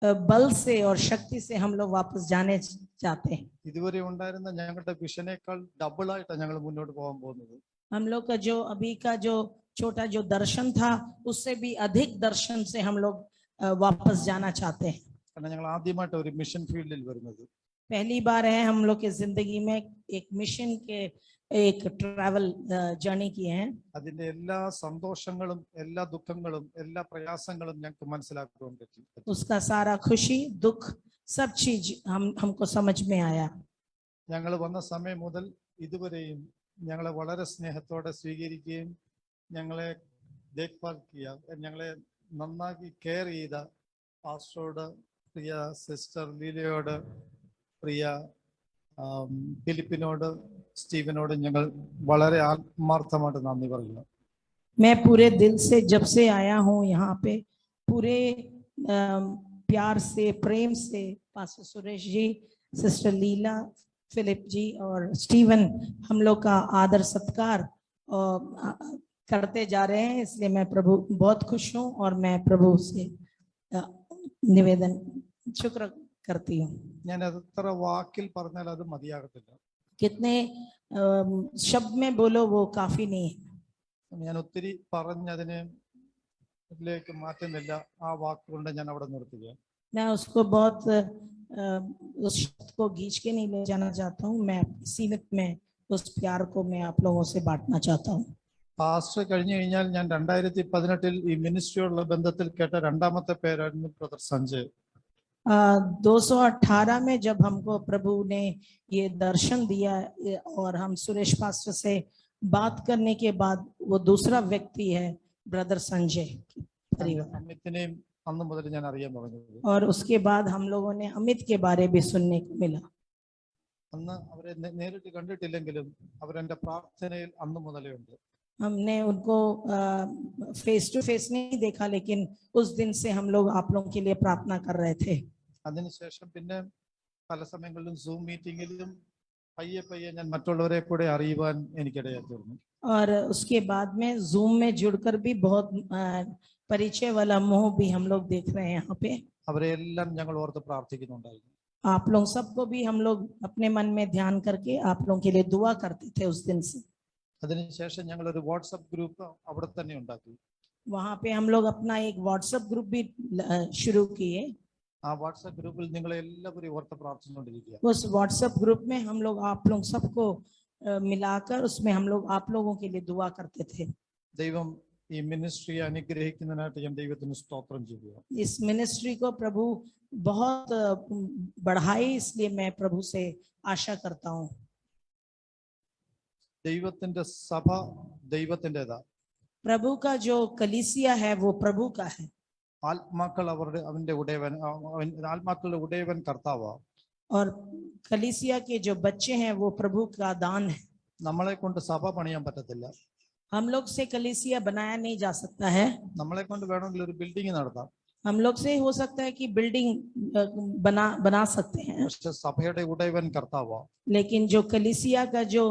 बल से और शक्ति से हम लोग वापस जाने चाहते हैं। ഇതുവരെ ഉണ്ടായിരുന്ന ഞങ്ങളുടെ വിഷനേക്കാൾ ഡബിൾ ആയിട്ടാണ് ഞങ്ങൾ മുന്നോട്ട് പോകാൻ പോകുന്നത്. हम लोग का जो अभी का जो छोटा जो दर्शन था उससे भी अधिक दर्शन से हम लोग वापस जाना चाहते हैं. കാരണം ഞങ്ങൾ ആദ്യമായിട്ട് ഒരു മിഷൻ ഫീൽഡിൽ വരുന്നത്. पहली बार है हम लोग की जिंदगी में एक मिशन के एक ट्रैवल जर्नी किए हैं. അതിന്റെ എല്ലാ സന്തോഷങ്ങളും എല്ലാ ദുഃഖങ്ങളും എല്ലാ പ്രയാസങ്ങളും ഞങ്ങൾക്ക് മനസ്സിലാക്കാൻ പറ്റി. उसका सारा खुशी दुख सब चीज हमको समझ में आया. ഞങ്ങൾ വന്ന സമയം മുതൽ ഇതുവരെയും ഞങ്ങളെ വളരെ സ്നേഹത്തോടെ സ്വീകരിക്കുകയും ഞങ്ങളെ ദേഖ്ഭാൽ ഞങ്ങളെ നന്നായി കെയർ ചെയ്ത പാസ്റ്ററോട്, പ്രിയ സിസ്റ്റർ ലീലയോട്, പ്രിയ ഫിലിപ്പിനോട്, സ്റ്റീവനോട് ഞങ്ങൾ വളരെ ആത്മാർത്ഥമായിട്ട് നന്ദി പറയുന്നു. मैं पूरे दिल से जब से आया हूँ यहाँ पे पूरे प्यार से प्रेम से पास्टर सुरेश जी, सिस्टर लीला, फिलिप जी और स्टीवन हम लोग का आदर सत्कार करते जा रहे हैं. इसलिए मैं प्रभु बहुत खुश हूँ और मैं प्रभु से निवेदन शुक्र करती हूँ. ഞാൻ എത്ര വാക്കിൽ പറഞ്ഞാൽ അത് മതിയാകത്തില്ല. कितने शब्द में बोलो वो काफी नहीं है. ഞാൻ ഒത്തിരി പറഞ്ഞതിനെ ഇതിലേക്ക് മാറ്റുന്നില്ല. ആ വാക്കുകൊണ്ട് ഞാൻ അവിടെ നിർത്തുക. मैं उसको बहुत उस शब्द को खींच के नहीं ले जाना चाहता हूँ. मैं सीमित में उस प्यार को मैं आप लोगों से बांटना चाहता हूँ. പാസ്റ്റർ കഴിഞ്ഞു കഴിഞ്ഞാൽ ഞാൻ 2018 ഈ മിനിസ്ട്രിയോടുള്ള ബന്ധത്തിൽ കേട്ട രണ്ടാമത്തെ പേരായിരുന്നു ബ്രദർ സഞ്ജയ്. 218 में जब हमको प्रभु ने ये दर्शन दिया और हम सुरेश पास्टर से बात करने के बाद वो दूसरा व्यक्ति है ब्रदर संजय അമിത്തിനെയും അന്ന് മുതൽ ഞാൻ അറിയാൻ തുടങ്ങിയത്. और उसके बाद हम लोगों ने अमित के बारे भी सुनने को मिला. അന്ന് അവരെ നേരിട്ട് കണ്ടിട്ടില്ലെങ്കിലും അവരെന്റെ പ്രാർത്ഥനയിൽ അന്ന് മുതലേ ഉണ്ട്. हमने उनको फेस टू फेस नहीं देखा लेकिन उस दिन से हम लोग आप लोगों के लिए प्रार्थना कर रहे थे. അതിനുശേഷം പിന്നെ പല സമയങ്ങളിലും സൂം മീറ്റിംഗിലും പയ്യെ പയ്യെ ഞാൻ മറ്റുള്ളവരെ കൂടെ അറിയുവാൻ എനിക്കിടയായി തീർന്നു. और उसके बाद में जूम में जुड़कर भी बहुत परिचय वाला मुंह भी हम लोग देख रहे हैं यहाँ पे. അവരെ എല്ലാം ഞങ്ങൾ ഓർത്ത് പ്രാർത്ഥിക്കുന്നുണ്ടായിരുന്നു. आप लोग सबको भी हम लोग अपने मन में ध्यान करके आप लोगों के लिए दुआ करते थे उस दिन से. അതിനുശേഷം ഞങ്ങൾ ഒരു വാട്സ്ആപ്പ് ഗ്രൂപ്പ് അവിടെ തന്നെ ഉണ്ടാക്കി. वहाँ पे हम लोग अपना एक व्हाट्सएप ग्रुप भी शुरू किए. ആ വാട്സ്ആപ്പ് ഗ്രൂപ്പിൽ നിങ്ങളെ എല്ലാവരും ഓർത്ത് പ്രാർത്ഥിച്ചുകൊണ്ടിരിക്കുക. उस व्हाट्सएप ग्रुप में हम लोग आप लोग सबको मिलाकर उसमें हम लोग आप लोगों के लिए दुआ करते थे. ദൈവം ഈ മിനിസ്ട്രിയെ അനുഗ്രഹിക്കുന്നതിനായിട്ട് ഞാൻ ദൈവത്തിന് സ്തോത്രം ചെയ്യുക. इस मिनिस्ट्री को प्रभु बहुत बढ़ाए इसलिए मैं प्रभु से आशा करता हूँ. ദൈവത്തിന്റെ സഭ ദൈവത്തിൻ്റെതാ. प्रभु का जो कलीसिया है वो प्रभु का है. ആത്മാക്കൾ അവന്റെ ഉടയവൻ, ആത്മാക്കളുടെ ഉടയവൻ കർത്താവാ. और कलीसिया के जो बच्चे हैं वो प्रभु का दान है. നമ്മളെ കൊണ്ട് സഭ പണിയാൻ പറ്റത്തില്ല. हम लोग से कलीसिया बनाया नहीं जा सकता है. നമ്മളെ കൊണ്ട് വേണമെങ്കിൽ ഒരു ബിൽഡിംഗ് നടത്താം. हम लोग से हो सकता है कि बिल्डिंग बना सकते हैं. പക്ഷെ സഭയുടെ ഉടയവൻ കർത്താവാ. लेकिन जो कलीसिया का जो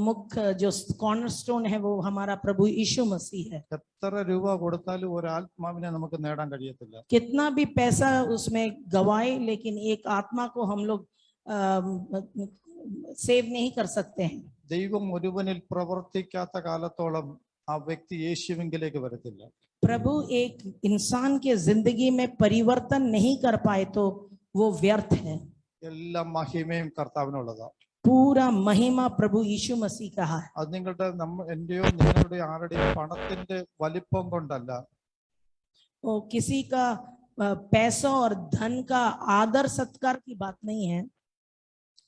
मुख्य जो कॉर्नरस्टोन है वो हमारा प्रभु यीशु मसीह है. എത്ര രൂപ കൊടുത്താലും ഒരു ആത്മാവിനെ നമുക്ക് നേടാൻ കഴിയത്തില്ല. कितना भी पैसा उसमें गवाए लेकिन एक आत्मा को हम लोग सेव नहीं कर सकते हैं. ദൈവം ഒരുവനിൽ പ്രവർത്തിക്കാത്ത കാലത്തോളം ആ വ്യക്തി യേശുവിലേക്ക് വരത്തില്ല. प्रभु एक इंसान के जिंदगी में परिवर्तन नहीं कर पाए तो वो व्यर्थ है. എല്ലാ മഹിമയും കർത്താവിനുള്ളതാ. पूरा महिमा प्रभु यीशु मसीह का है. അത് നിങ്ങളുടെ എന്റെയോ നിങ്ങളുടെ ആരുടെയോ പണത്തിന്റെ വലിപ്പം കൊണ്ടല്ല. वो किसी का पैसों और धन का आदर सत्कार की बात नहीं है.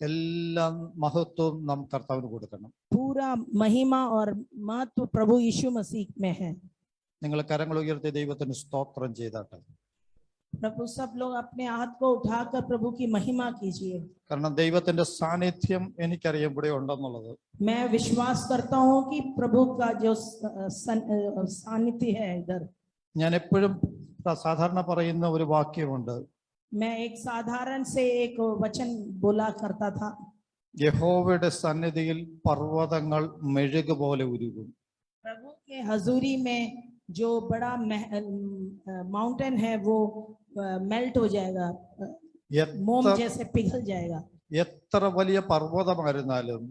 എല്ലാ മഹത്വവും നാം കർത്താവിന് കൊടുക്കണം. पूरा महिमा और महत्व प्रभु यीशु मसीह में है. നിങ്ങൾ കരങ്ങൾ ഉയർത്തി ദൈവത്തിന് സ്തോത്രം ചെയ്താട്ടെ. प्रभु सब लोग अपने हाथ को उठाकर प्रभु की महिमा कीजिए. കാരണം ദൈവത്തിന്റെ സാന്നിധ്യം എനിക്കറിയാം ഇവിടെ ഉണ്ടെന്നുള്ളത്. मैं विश्वास करता हूँ कि प्रभु का जो सानिध्य है इधर. ഞാൻ എപ്പോഴും സാധാരണ പറയുന്ന ഒരു വാക്യമുണ്ട്. मैं एक साधारण से एक वचन बोला करता था. യഹോവയുടെ സന്നിധിയിൽ പർവ്വതങ്ങൾ മെഴുക് പോലെ ഉരുകും. प्रभु के हजूरी में जो बड़ा माउंटेन है वो मेल्ट हो जाएगा, मोम എത്ര जैसे पिघल जाएगा। എത്ര വലിയ പർവ്വതമായിരുന്നാലും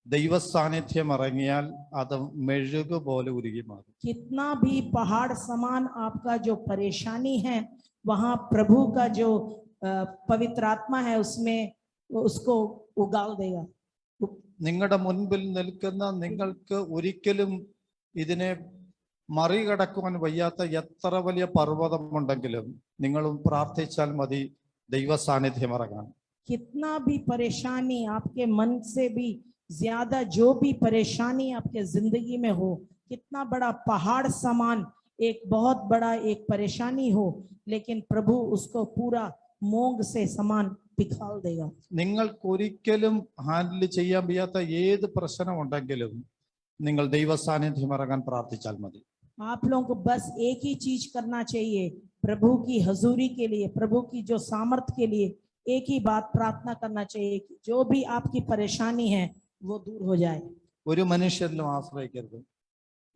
ദൈവ സാന്നിധ്യം ഇറങ്ങിയാൽ അത് മെഴുകു പോലെ ഉരുകി മാറും. कितना भी पहाड़ समान आपका जो परेशानी है, वहां प्रभु का जो पवित्र आत्मा है उसमें उसको उगाल देगा। നിങ്ങളുടെ മുൻപിൽ നിൽക്കുന്ന നിങ്ങൾക്ക് ഒരിക്കലും ഇതിനെ മറികടക്കുവാൻ വയ്യാത്ത എത്ര വലിയ പർവ്വതമുണ്ടെങ്കിലും നിങ്ങളും പ്രാർത്ഥിച്ചാൽ മതി ദൈവ സാന്നിധ്യം ഇറങ്ങാൻ. कितना भी परेशानी आपके मन से भी ज्यादा जो भी परेशानी आपके जिंदगी में हो, कितना बड़ा पहाड़ समान एक बहुत बड़ा एक परेशानी हो, लेकिन प्रभु उसको पूरा मोंग से समान पिघाल देगा। നിങ്ങൾക്ക് ഒരിക്കലും ഹാൻഡിൽ ചെയ്യാൻ വയ്യാത്ത ഏത് പ്രശ്നം ഉണ്ടെങ്കിലും നിങ്ങൾ ദൈവ സാന്നിധ്യം ഇറങ്ങാൻ പ്രാർത്ഥിച്ചാൽ മതി. आप लोगों को बस एक ही चीज करना चाहिए, प्रभु की हजूरी के लिए, प्रभु की जो सामर्थ के लिए एक ही बात प्रार्थना करना चाहिए कि जो भी आपकी परेशानी है वो दूर हो जाए। ഒരു മനുഷ്യരിലും ആശ്രയിക്കരുത്.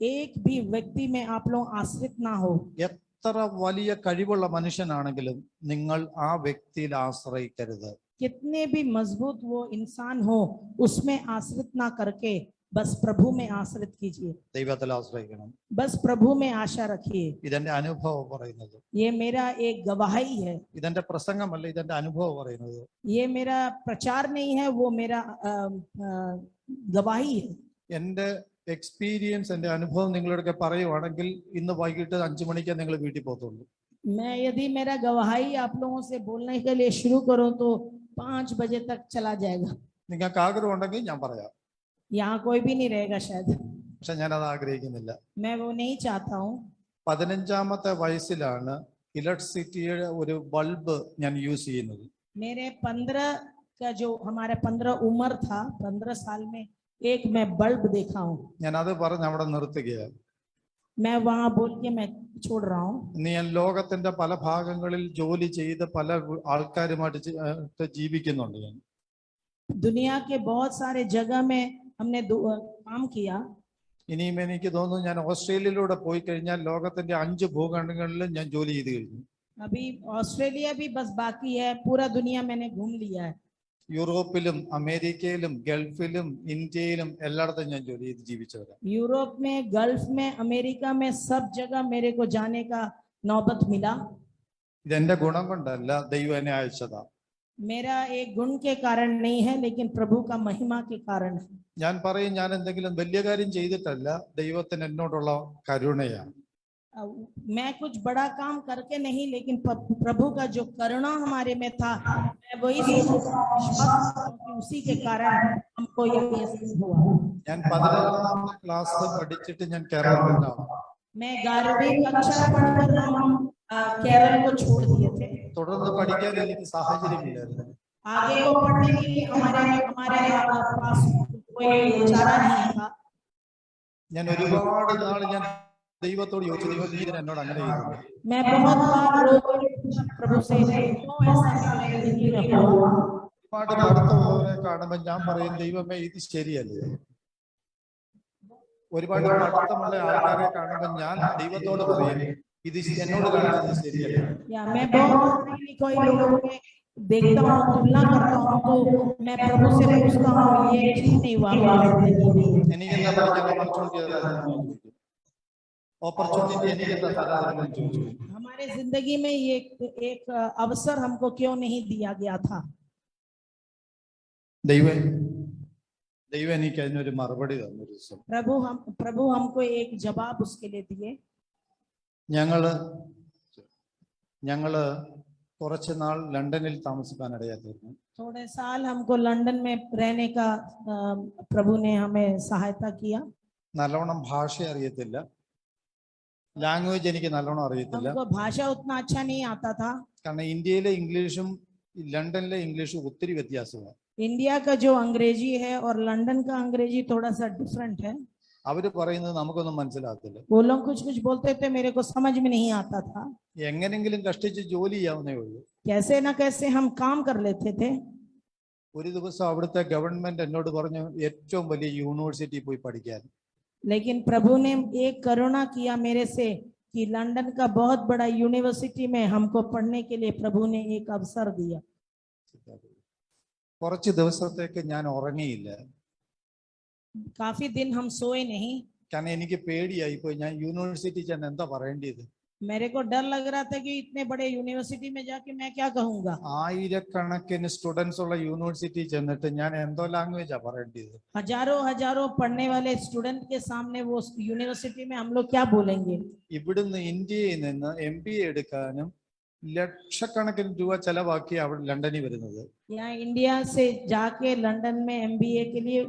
एक भी व्यक्ति में आप लोग आश्रित ना हो। എത്ര വലിയ കഴിവുള്ള മനുഷ്യനാണെങ്കിലും നിങ്ങൾ ആ വ്യക്തിയിൽ ആശ്രയിക്കരുത്. कितने भी मजबूत वो इंसान हो, उसमें आश्रित ना करके बस प्रभु में आश्रित कीजिए, ദൈവത്തിൽ ആശ്രയിക്കണം. बस प्रभु में आशा रखिए। ഇതെന്റെ അനുഭവം പറയുന്നത്. ये मेरा एक गवाही है, ഇതെന്റെ പ്രസംഗമല്ല, ഇതെന്റെ അനുഭവം പറയുന്നത്. ये मेरा प्रचार नहीं है, वो मेरा गवाही है। എന്റെ എക്സ്പീരിയൻസ്, എന്റെ അനുഭവം നിങ്ങളോടൊക്കെ പറയുവാണെങ്കിൽ ഇന്ന് വൈകിട്ട് 5 മണിക്ക് നിങ്ങൾ വീട്ടിൽ പോകത്തുള്ളൂ. मैं यदि मेरा गवाही आप लोगों से बोलने के लिए शुरू करूं तो 5 बजे तक चला जाएगा। നിങ്ങൾക്ക് ആഗ്രഹം ഉണ്ടെങ്കിൽ ഞാൻ പറയാം, यहाँ कोई भी नहीं रहेगा शायद, പക്ഷെ ഞാൻ അത് ആഗ്രഹിക്കുന്നില്ല. मैं वो नहीं चाहता हूँ। 15ാമത്തെ വയസ്സിലാണ് ഇലക്ട്രിസിറ്റിയുടെ ഒരു ബൾബ് ഞാൻ യൂസ് ചെയ്യുന്നത്. मेरे 15 का जो हमारा 15 उम्र था, 15 साल में एक मैं बल्ब देखा हूँ। ഞാൻ അത് പറഞ്ഞ് അവിടെ നിർത്തുകയാണ്. मैं वहां बोल के मैं छोड़ रहा हूँ। ഇന്ന് ഞാൻ ലോകത്തിന്റെ പല ഭാഗങ്ങളിൽ ജോലി ചെയ്ത് പല ആൾക്കാരുമായിട്ട് ജീവിക്കുന്നുണ്ട്. ഞാൻ दुनिया के बहुत सारे जगह में हमने काम किया। ഇനിയും എനിക്ക് തോന്നുന്നു ഞാൻ ഓസ്ട്രേലിയയിലൂടെ പോയി കഴിഞ്ഞാൽ ലോകത്തിന്റെ 5 ഭൂഖണ്ഡങ്ങളിലും ഞാൻ ജോലി ചെയ്ത് കഴിഞ്ഞു. अभी ऑस्ट्रेलिया भी बस बाकी है, पूरा दुनिया मैंने घूम लिया है। യൂറോപ്പിലും അമേരിക്കയിലും ഗൾഫിലും ഇന്ത്യയിലും എല്ലായിടത്തും ഞാൻ ജോലി ചെയ്ത് ജീവിച്ചവരാണ്. यूरोप में, गल्फ में, अमेरिका में, सब जगह मेरे को जाने का नौबत मिला। ഇതെന്റെ ഗുണം കൊണ്ടല്ല, ദൈവം എന്നെ അയച്ചതാ. मेरा एक गुण के कारण नहीं है, लेकिन प्रभु का महिमा के कारण है। ഞാൻ പറയും, ഞാൻ എന്തെങ്കിലും വലിയ കാര്യം ചെയ്തിട്ടല്ല, ദൈവത്തിന് എന്നോടുള്ള കരുണയാണ്. मैं कुछ बड़ा काम करके नहीं, लेकिन प्रभु का जो करुणा हमारे में था, मैं वही उसी के कारण हमको ये हुआ। ഞാൻ 11ാം ക്ലാസ് പഠിച്ചിട്ട് ഞാൻ കേരളത്തിലാണ്. मैं 11वीं कक्षा पढ़कर हम केरल को छोड़ दिए थे। തുടർന്ന് പഠിക്കാൻ എനിക്ക് സാഹചര്യമില്ലായിരുന്നു. आगे को पढ़ने के लिए हमारे पास कोई चारा नहीं था। ഞാൻ ഒരുപാട് നാൾ ഞാൻ ദൈവത്തോട് ചോദിച്ചു, ദൈവം നീ എന്നോട് അങ്ങനെ ചെയ്തു. मैं बहुत बार लोगों ने पूछा प्रभु से, क्यों ऐसा मेरी जिंदगी में हुआ? ഒരുപാട് പഠിത്തമുള്ളവരെ കാണുമ്പോൾ ഞാൻ പറയും, ദൈവമേ ഇത് ശരിയല്ലേ. ഒരുപാട് പഠിത്തമുള്ള ആൾക്കാരെ കാണുമ്പോൾ ഞാൻ ദൈവത്തോട് പറയും, ഇത് എന്നോട് കാണിച്ചത് ശരിയല്ല. या मैं बहुत कोई लोगों के देखता हूँ, तुलना करता हूँ, तो मैं प्रभु से पूछता हूँ ये ठीक नहीं हुआ मेरी जिंदगी में। എനിക്ക് എന്താ പഠിക്കാൻ ഓപ്പർച്യൂണിറ്റി എനിക്ക് എന്താ തരാമെന്ന് ചോദിച്ചു. हमारे जिंदगी में ये एक अवसर हमको क्यों नहीं दिया गया था? ദൈവം എനിക്ക് അതിനൊരു മറുപടി തന്നു. ഒരു ദിവസം प्रभु हमको एक जवाब उसके लिए दिए। ഞങ്ങള് കുറച്ച് നാൾ ലണ്ടനിൽ താമസിക്കാൻ ഇടയായിരുന്നു. थोड़े साल हमको लंदन में रहने का प्रभु ने हमें सहायता किया। നല്ലോണം ഭാഷ അറിയത്തില്ല, ലാംഗ്വേജ് എനിക്ക് നല്ലോണം അറിയത്തില്ല. हमको भाषा उतना अच्छा नहीं आता था, കാരണം ഇന്ത്യയിലെ ഇംഗ്ലീഷും ലണ്ടനിലെ ഇംഗ്ലീഷും ഒത്തിരി വ്യത്യാസമാണ്. इंडिया का जो अंग्रेजी है और लंदन का अंग्रेजी थोड़ा सा डिफरेंट है। അവര് പറയുന്നത് നമുക്കൊന്നും മനസ്സിലാകത്തില്ല. वो लोग कुछ कुछ बोलते थे, मेरे को समझ में नहीं आता था। എങ്ങനെങ്കിലും കഷ്ടിച്ച് ജോലി ചെയ്യാവുന്നേ ഉള്ളൂ. कैसे ना कैसे हम काम कर लेते थे। ഒരു ദിവസം അവിടുത്തെ ഗവൺമെന്റ് എന്നോട് പറഞ്ഞു, ഏറ്റവും വലിയ യൂണിവേഴ്സിറ്റി പോയി പഠിക്കാൻ. लेकिन प्रभु ने एक करुणा किया मेरे से कि लंदन का बहुत बड़ा यूनिवर्सिटी में हमको पढ़ने के लिए प्रभु ने एक अवसर दिया। കുറച്ച് ദിവസത്തേക്ക് ഞാൻ ഉറങ്ങിയില്ല. काफी दिन हम सोए नहीं, കാരണം എനിക്ക് പേടിയായി പോയി. ഞാൻ യൂണിവേഴ്സിറ്റി ചെന്ന് എന്താ പറയേണ്ടത്? मेरे को डर लग रहा था कि इतने बड़े यूनिवर्सिटी में जाके मैं क्या कहूंगा। ആയിരക്കണക്കിന് സ്റ്റുഡൻസ് ഉള്ള യൂണിവേഴ്സിറ്റി ചെന്നിട്ട് ഞാൻ എന്തോ ലാംഗ്വേജാ പറയേണ്ടത്? हजारों हजारों पढ़ने वाले स्टूडेंट के सामने वो यूनिवर्सिटी में हम लोग क्या बोलेंगे। ഇവിടുന്ന് ഇന്ത്യയിൽ നിന്ന് MBA എടുക്കാനും ലക്ഷക്കണക്കിന് രൂപ ചെലവാക്കി അവിടെ ലണ്ടനിൽ വരുന്നത്. यहाँ इंडिया से जाके लंदन में MBA के लिए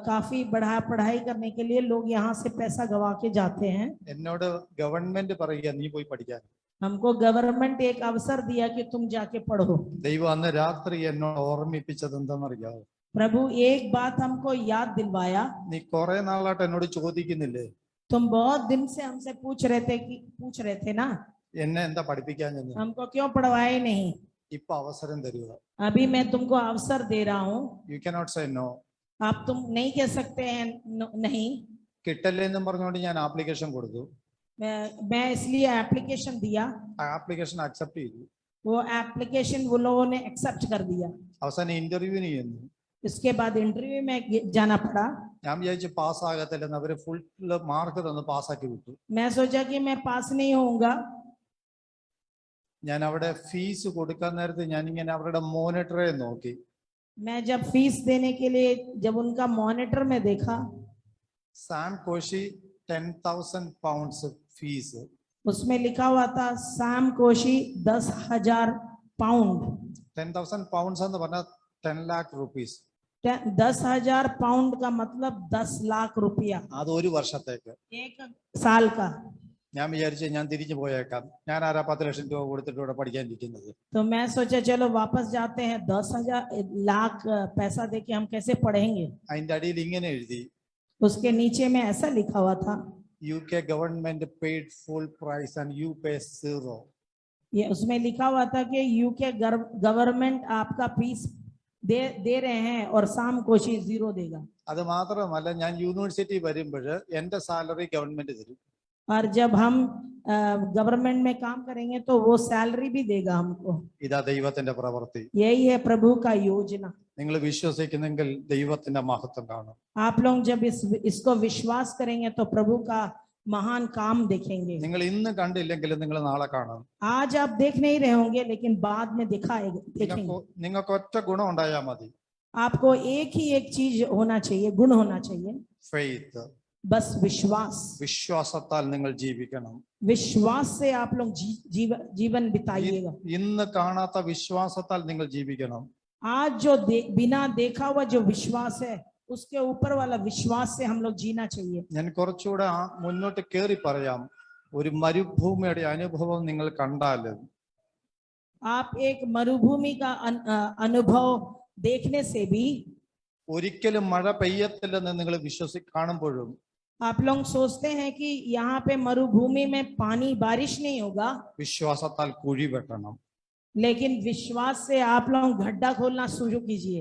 काफी पढ़ाई करने के लिए लोग यहाँ से पैसा गवा के जाते हैं। എന്നോട് ഗവൺമെന്റ് പറയുക നീ പോയി പഠിക്കാൻ. हमको गवर्नमेंट एक अवसर दिया कि तुम जाके पढ़ो। ദൈവം അന്ന് രാത്രി എന്നോട് ഓർമ്മിപ്പിച്ചത് എന്താണെന്നറിയാമോ? प्रभु एक बात हमको याद दिलवाया। നീ കുറെ നാളായിട്ട് എന്നോട് ചോദിക്കുന്നില്ലേ तुम बहुत दिन से हमसे पूछ रहे थे ना എന്നെ എന്താ പഠിപ്പിക്കാൻ? हमको क्यों पढ़वाए नहीं। ഇപ്പൊ അവസരം തരുക. अभी मैं तुमको अवसर दे रहा हूँ। You cannot say no. आप तुम नहीं कह सकते हैं नहीं। കിട്ടല്ലേ എന്നും പറഞ്ഞുകൊണ്ട് ഞാൻ ആപ്ലിക്കേഷൻ കൊടുത്തു. मैं इसलिए एप्लीकेशन दिया। ആ ആപ്ലിക്കേഷൻ അക്സെപ്റ്റ് ചെയ്തു. वो एप्लीकेशन वो लोगों ने एक्सेप्ट कर दिया। അവസാനം ഇന്റർവ്യൂവിന് ചെന്നു. इसके बाद इंटरव्यू में जाना पड़ा। ഞാൻ വിചാരിച്ചു പാസ്സാകത്തില്ലെന്ന്. അവര് ഫുൾ മാർക്ക് തന്ന് പാസ്സാക്കി വിട്ടു. मैं सोचा कि मैं पास नहीं होऊंगा। ഞാൻ അവിടെ ഫീസ് കൊടുക്കാൻ നേരത്ത് ഞാൻ ഇങ്ങനെ അവരുടെ മോണിറ്ററെ നോക്കി. मैं जब फीस देने के लिए जब उनका मॉनिटर में देखा, സാം കോശി 10,000 pounds ഫീസ്. उसमें लिखा हुआ था सैम कोशी 10,000 पाउंड। 10,000 pounds എന്ന് പറഞ്ഞാൽ 10 lakh rupees. 10,000 पाउंड का मतलब 10 लाख रुपया। അത് ഒരു വർഷത്തേക്ക്. एक साल का। ഞാൻ വിചാരിച്ചു ഞാൻ തിരിച്ചു പോയേക്കാം. ഞാൻ ആരാ 10 ലക്ഷം രൂപ കൊടുത്തിട്ട് ഇവിടെ പഠിക്കാനിരിക്കുന്നത്? तो मैं सोचा चलो वापस जाते हैं, 10,000 लाख पैसा देके हम कैसे पढ़ेंगे। അതിന്റെ അടിയിൽ ഇങ്ങനെ എഴുതി, उसके नीचे में ऐसा लिखा हुआ था, UK government paid full price and you पे 0. ये उसमें लिखा हुआ था कि यूके गवर्नमेंट आपका फीस दे रहे हैं और साम कोशी 0 देगा। അത് മാത്രമല്ല ഞാൻ യൂണിവേഴ്സിറ്റി വരുമ്പോൾ എന്റെ സാലറി ഗവൺമെന്റ് തരും. और जब हम गवर्नमेंट में काम करेंगे तो वो सैलरी भी देगा हमको। ഇതാ ദൈവത്തിന്റെ പ്രവൃത്തി. यही है प्रभु का योजना। നിങ്ങൾ വിശ്വസിക്കുന്നെങ്കിൽ ദൈവത്തിന്റെ മഹത്വം കാണും. आप लोग जब इसको विश्वास करेंगे तो प्रभु का महान काम देखेंगे। നിങ്ങൾ ഇന്ന് കണ്ടില്ലെങ്കിലും നിങ്ങൾ നാളെ കാണും. आज आप देख नहीं रहे होंगे लेकिन बाद में देखेंगे। നിങ്ങൾക്ക് ഒറ്റ ഗുണം ഉണ്ടായാൽ മതി. आपको एक ही एक चीज होना चाहिए, गुण होना चाहिए, ഫെയ്ത്ത്. बस विश्वास। വിശ്വാസത്താൽ നിങ്ങൾ ജീവിക്കണം. विश्वास से आप लोग जीवन बिताइएगा। ഇന്ന് കാണാത്ത വിശ്വാസത്താൽ നിങ്ങൾ ജീവിക്കണം. आज जो बिना देखा हुआ जो विश्वास है उसके ऊपर वाला विश्वास से हम लोग जीना चाहिए। ഞാൻ കുറച്ചുകൂടെ മുന്നോട്ട് കേറി പറയാം. ഒരു മരുഭൂമിയുടെ അനുഭവം നിങ്ങൾ കണ്ടാൽ, आप एक मरुभूमि का अनुभव देखने से भी, ഒരിക്കലും മഴ പെയ്യത്തില്ലെന്ന് നിങ്ങൾ കാണുമ്പോഴും आप लोग सोचते हैं कि यहाँ पे मरुभूमि में पानी बारिश नहीं होगा, വിശ്വാസത്താൽ കുഴി വെട്ടണം. लेकिन विश्वास से आप लोग गड्ढा खोलना शुरू कीजिए,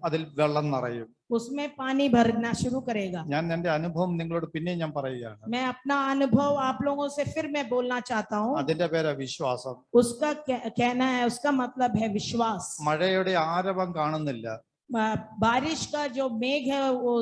അതിൽ വെള്ളം നിറയും. उसमें पानी भरना शुरू करेगा। ഞാൻ എന്റെ അനുഭവം നിങ്ങളോട് പിന്നെ ഞാൻ പറയുകയാണ്. मैं अपना अनुभव आप लोगों से फिर मैं बोलना चाहता हूँ। അതിന്റെ പേരാ വിശ്വാസം. उसका कहना है, उसका मतलब है विश्वास। മഴയുടെ ആരവം കാണുന്നില്ല. बारिश का जो मेघ है वो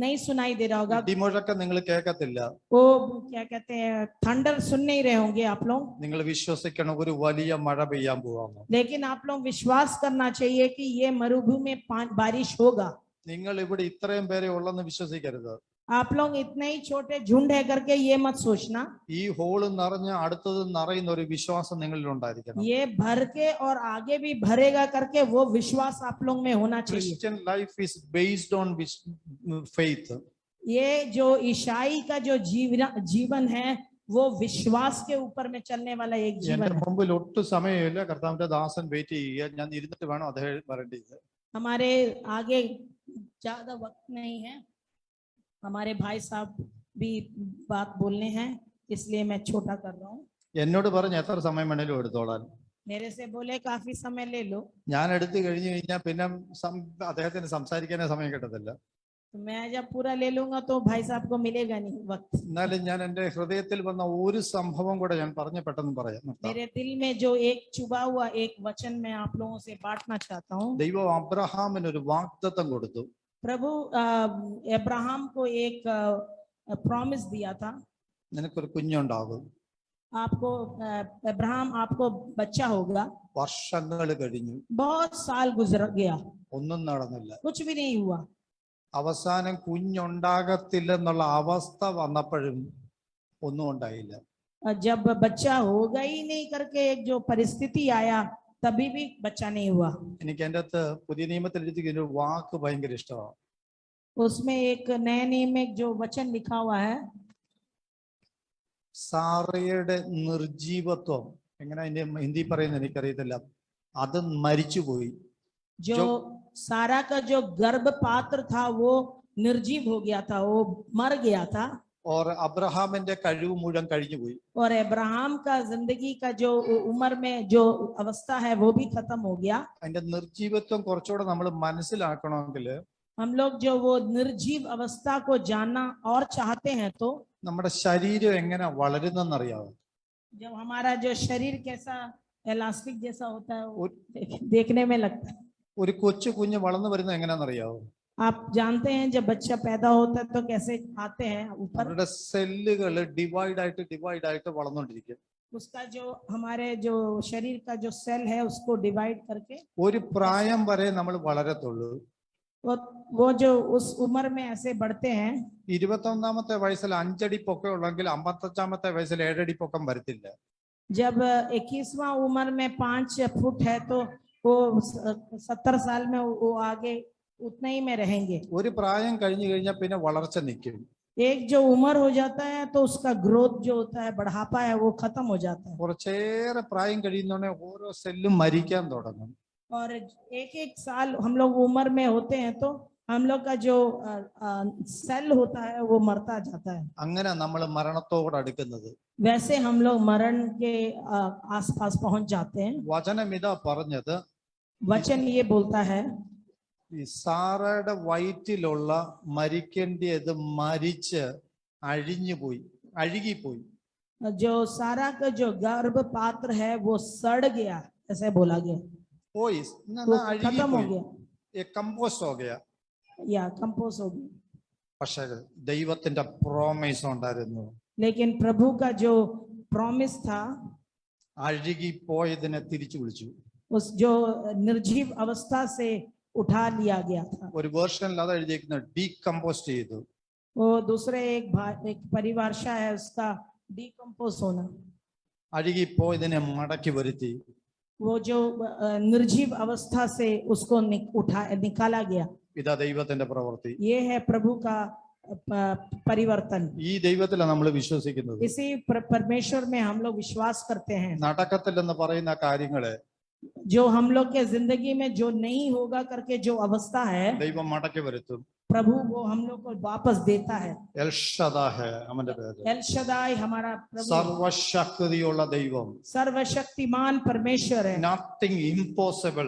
नहीं सुनाई दे रहा होगा, ഇടിമുഴക്കം നിങ്ങൾ കേൾക്കത്തില്ല. वो क्या कहते हैं थंडर सुन नहीं रहे होंगे आप लोग, നിങ്ങൾ വിശ്വസിക്കണം ഒരു വലിയ മഴ പെയ്യാൻ പോവാണ്. लेकिन आप लोग विश्वास करना चाहिए कि ये मरुभूमि में बारिश होगा। നിങ്ങൾ ഇവിടെ ഇത്രയും പേരെ ഉള്ളെന്ന് വിശ്വസിക്കരുത്. आप लोग इतने ही छोटे झुंड है करके ये मत सोचना। ഈ ഹോള് നിറഞ്ഞ് അടുത്തത് നിറയുന്ന ഒരു വിശ്വാസം നിങ്ങളിൽ ഉണ്ടായിരിക്കണം. ये भर के और आगे भी भरेगा करके वो विश्वास आप लोग में होना चाहिए। Christian life is based on faith. ये जो ईसाई का जो जीवन है वो विश्वास के ऊपर में चलने वाला एक जीवन എന്റെ है। മുമ്പിൽ ഒട്ടും സമയമില്ല. കർത്താവിന്റെ ദാസൻ വെയിറ്റ് ചെയ്യുക. ഞാൻ ഇരുന്നിട്ട് വേണം അദ്ദേഹം വരേണ്ടത്. हमारे आगे ज्यादा वक्त नहीं है, हमारे भाई साहब भी बात बोलने हैं, इसलिए मैं छोटा कर रहा हूँ। എന്നോട് പറഞ്ഞ് എത്ര സമയം വേണേലും എടുത്തോളാൻ. मेरे से बोले काफी समय ले लो, ഞാൻ എടുത്തു കഴിഞ്ഞു കഴിഞ്ഞാൽ പിന്നെ അദ്ദേഹത്തിന് സംസാരിക്കാനേ സമയം കിട്ടത്തില്ല. मैं जब पूरा ले लूंगा तो भाई साहब को मिलेगा नहीं वक्त। എന്നാലും ഞാൻ എൻ്റെ ഹൃദയത്തിൽ വന്ന ഒരു സംഭവം കൂടെ ഞാൻ പെട്ടെന്ന് പറയാം നിർത്താം. मेरे दिल में जो एक चुभा हुआ एक वचन मैं आप लोगों से बांटना चाहता हूँ। ദൈവം അബ്രഹാമിന് ഒരു വാഗ്ദത്തം കൊടുത്തു. प्रभु अब्राहम को एक प्रॉमिस दिया था, നിനക്കൊരു കുഞ്ഞുണ്ടാകും. आपको अब्राहम आपको बच्चा होगा। വർഷങ്ങൾ കഴിഞ്ഞു, बहुत साल गुजर गया, ഒന്നും നടന്നില്ല. कुछ भी नहीं हुआ। അവസാനം കുഞ്ഞുണ്ടാകത്തില്ലെന്നുള്ള അവസ്ഥ വന്നപ്പോഴും ഒന്നും ഉണ്ടായില്ല. जब बच्चा होगा ही नहीं करके एक जो परिस्थिति आया तभी भी बच्चा नहीं हुआ। എനിക്ക് എൻ്റെ അകത്ത് പുതിയ നിയമത്തിൽ എഴുതിയിരിക്കുന്ന ഒരു വാക്ക് ഭയങ്കര ഇഷ്ടമാണ്. उसमें एक नए नियम में जो वचन लिखा हुआ है, സാറയുടെ നിർജീവത്വം എങ്ങനെ അതിന്റെ ഹിന്ദി പറയുന്നത് എനിക്കറിയത്തില്ല, അത് മരിച്ചുപോയി. जो सारा का जो गर्भपात्र था वो निर्जीव हो गया था, वो मर गया था। और അബ്രഹാമിന്റെ കഴിവ് മുഴുവൻ കഴിഞ്ഞുപോയി. और अब्राहम का जिंदगी का जो उम्र में जो अवस्था है वो भी खत्म हो गया। അതിന്റെ നിർജീവത്വം കുറച്ചുകൂടെ നമ്മൾ മനസ്സിലാക്കണമെങ്കിൽ हम लोग जो वो निर्जीव अवस्था को जानना और चाहते हैं तो നമ്മുടെ ശരീരം എങ്ങനെ വളരുന്നെന്നറിയാമോ? जब हमारा जो शरीर कैसा इलास्टिक जैसा होता है वो देखने में लगता है। ഒരു കൊച്ചു കുഞ്ഞ് വളർന്നു വരുന്നത് എങ്ങനെയാണെന്നറിയാമോ? आप जानते हैं जब बच्चा पैदा होता है तो कैसे आते हैं ऊपर, അവരുടെ സെല്ലുകൾ ഡിവൈഡ് ആയിട്ട് വളർന്നുകൊണ്ടിരിക്കും. उसका जो हमारे जो शरीर का जो सेल है उसको डिवाइड करके ഒരു പ്രായം വരെ നമ്മൾ വളരത്തുള്ളൂ. वो जो उस उम्र में ऐसे बढ़ते हैं। 21ാമത്തെ വയസ്സിൽ 5 അടി പൊക്കം ഉള്ളെങ്കിൽ 55ാമത്തെ വയസ്സിൽ 7 അടി പൊക്കം വരത്തില്ല. जब 21वां उम्र में 5 फुट है तो वो 70 साल में वो आगे उतना ही में रहेंगे। ഒരു പ്രായം കഴിഞ്ഞു കഴിഞ്ഞാൽ പിന്നെ വളർച്ച നിൽക്കും. एक जो उम्र हो जाता है तो उसका ग्रोथ जो होता है बढ़ापा है वो खत्म हो जाता है। കുറച്ചേറെ പ്രായം കഴിയുന്നോടെ ഓരോ സെല്ലും മരിക്കാൻ തുടങ്ങും. और एक एक साल हम लोग उम्र में होते हैं तो हम लोग का जो सेल होता है वो मरता जाता है। അങ്ങനെ നമ്മൾ മരണത്തോട് അടുക്കുന്നത്. वैसे हम लोग मरण के आसपास पहुंच जाते हैं। വചനം ഇതാ പറഞ്ഞത്, वचन ये बोलता है ഈ സാറയുടെ വയറ്റിലുള്ള മരിക്കേണ്ടത് മരിച്ച് അഴുകിപ്പോയി. जो सारा का जो गर्भ पात्र है वो सड़ गया, ऐसे बोला गया, പോയി वो खत्म हो गया കമ്പോസ്റ്റ് हो गया. या कंपोज हो गया। പക്ഷേ ദൈവത്തിന്റെ പ്രോമിസ് ഉണ്ടായിരുന്നു. लेकिन प्रभु का जो प्रॉमिस था അഴുകിപ്പോയതിനെ തിരിച്ചു വിളിച്ചു. उस जो निर्जीव अवस्था से उठा लिया गया था। ഒരു വേർഷനിൽ അത് എഴുതിയിരിക്കുന്നത് ഡീകമ്പോസ്റ്റ് ചെയ്തു. वो दूसरे एक परिभाषा है उसका डिकम्पोज होना। അഴുകിപ്പോയതിനെ മടക്കി വരുത്തി. वो जो निर्जीव अवस्था से उसको निकाला गया। ഇതാ ദൈവത്തിന്റെ പ്രവൃത്തി. ये है प्रभु का परिवर्तन। ഈ ദൈവത്തിലാണ് നമ്മൾ വിശ്വസിക്കുന്നത്. इसी परमेश्वर में हम लोग विश्वास करते हैं। നടക്കത്തില്ലെന്ന് പറയുന്ന കാര്യങ്ങളെ जो हम लोग के जिंदगी में जो नहीं होगा करके जो अवस्था है ദൈവം മടക്കി വരുത്തും. प्रभु वो हम लोग को वापस देता है। എൽ ഷദാഹ് അവന്റെ പേര്. एल शदाई हमारा प्रभु സർവശക്തിയുള്ള ദൈവം. सर्वशक्तिमान परमेश्वर है। Nothing impossible.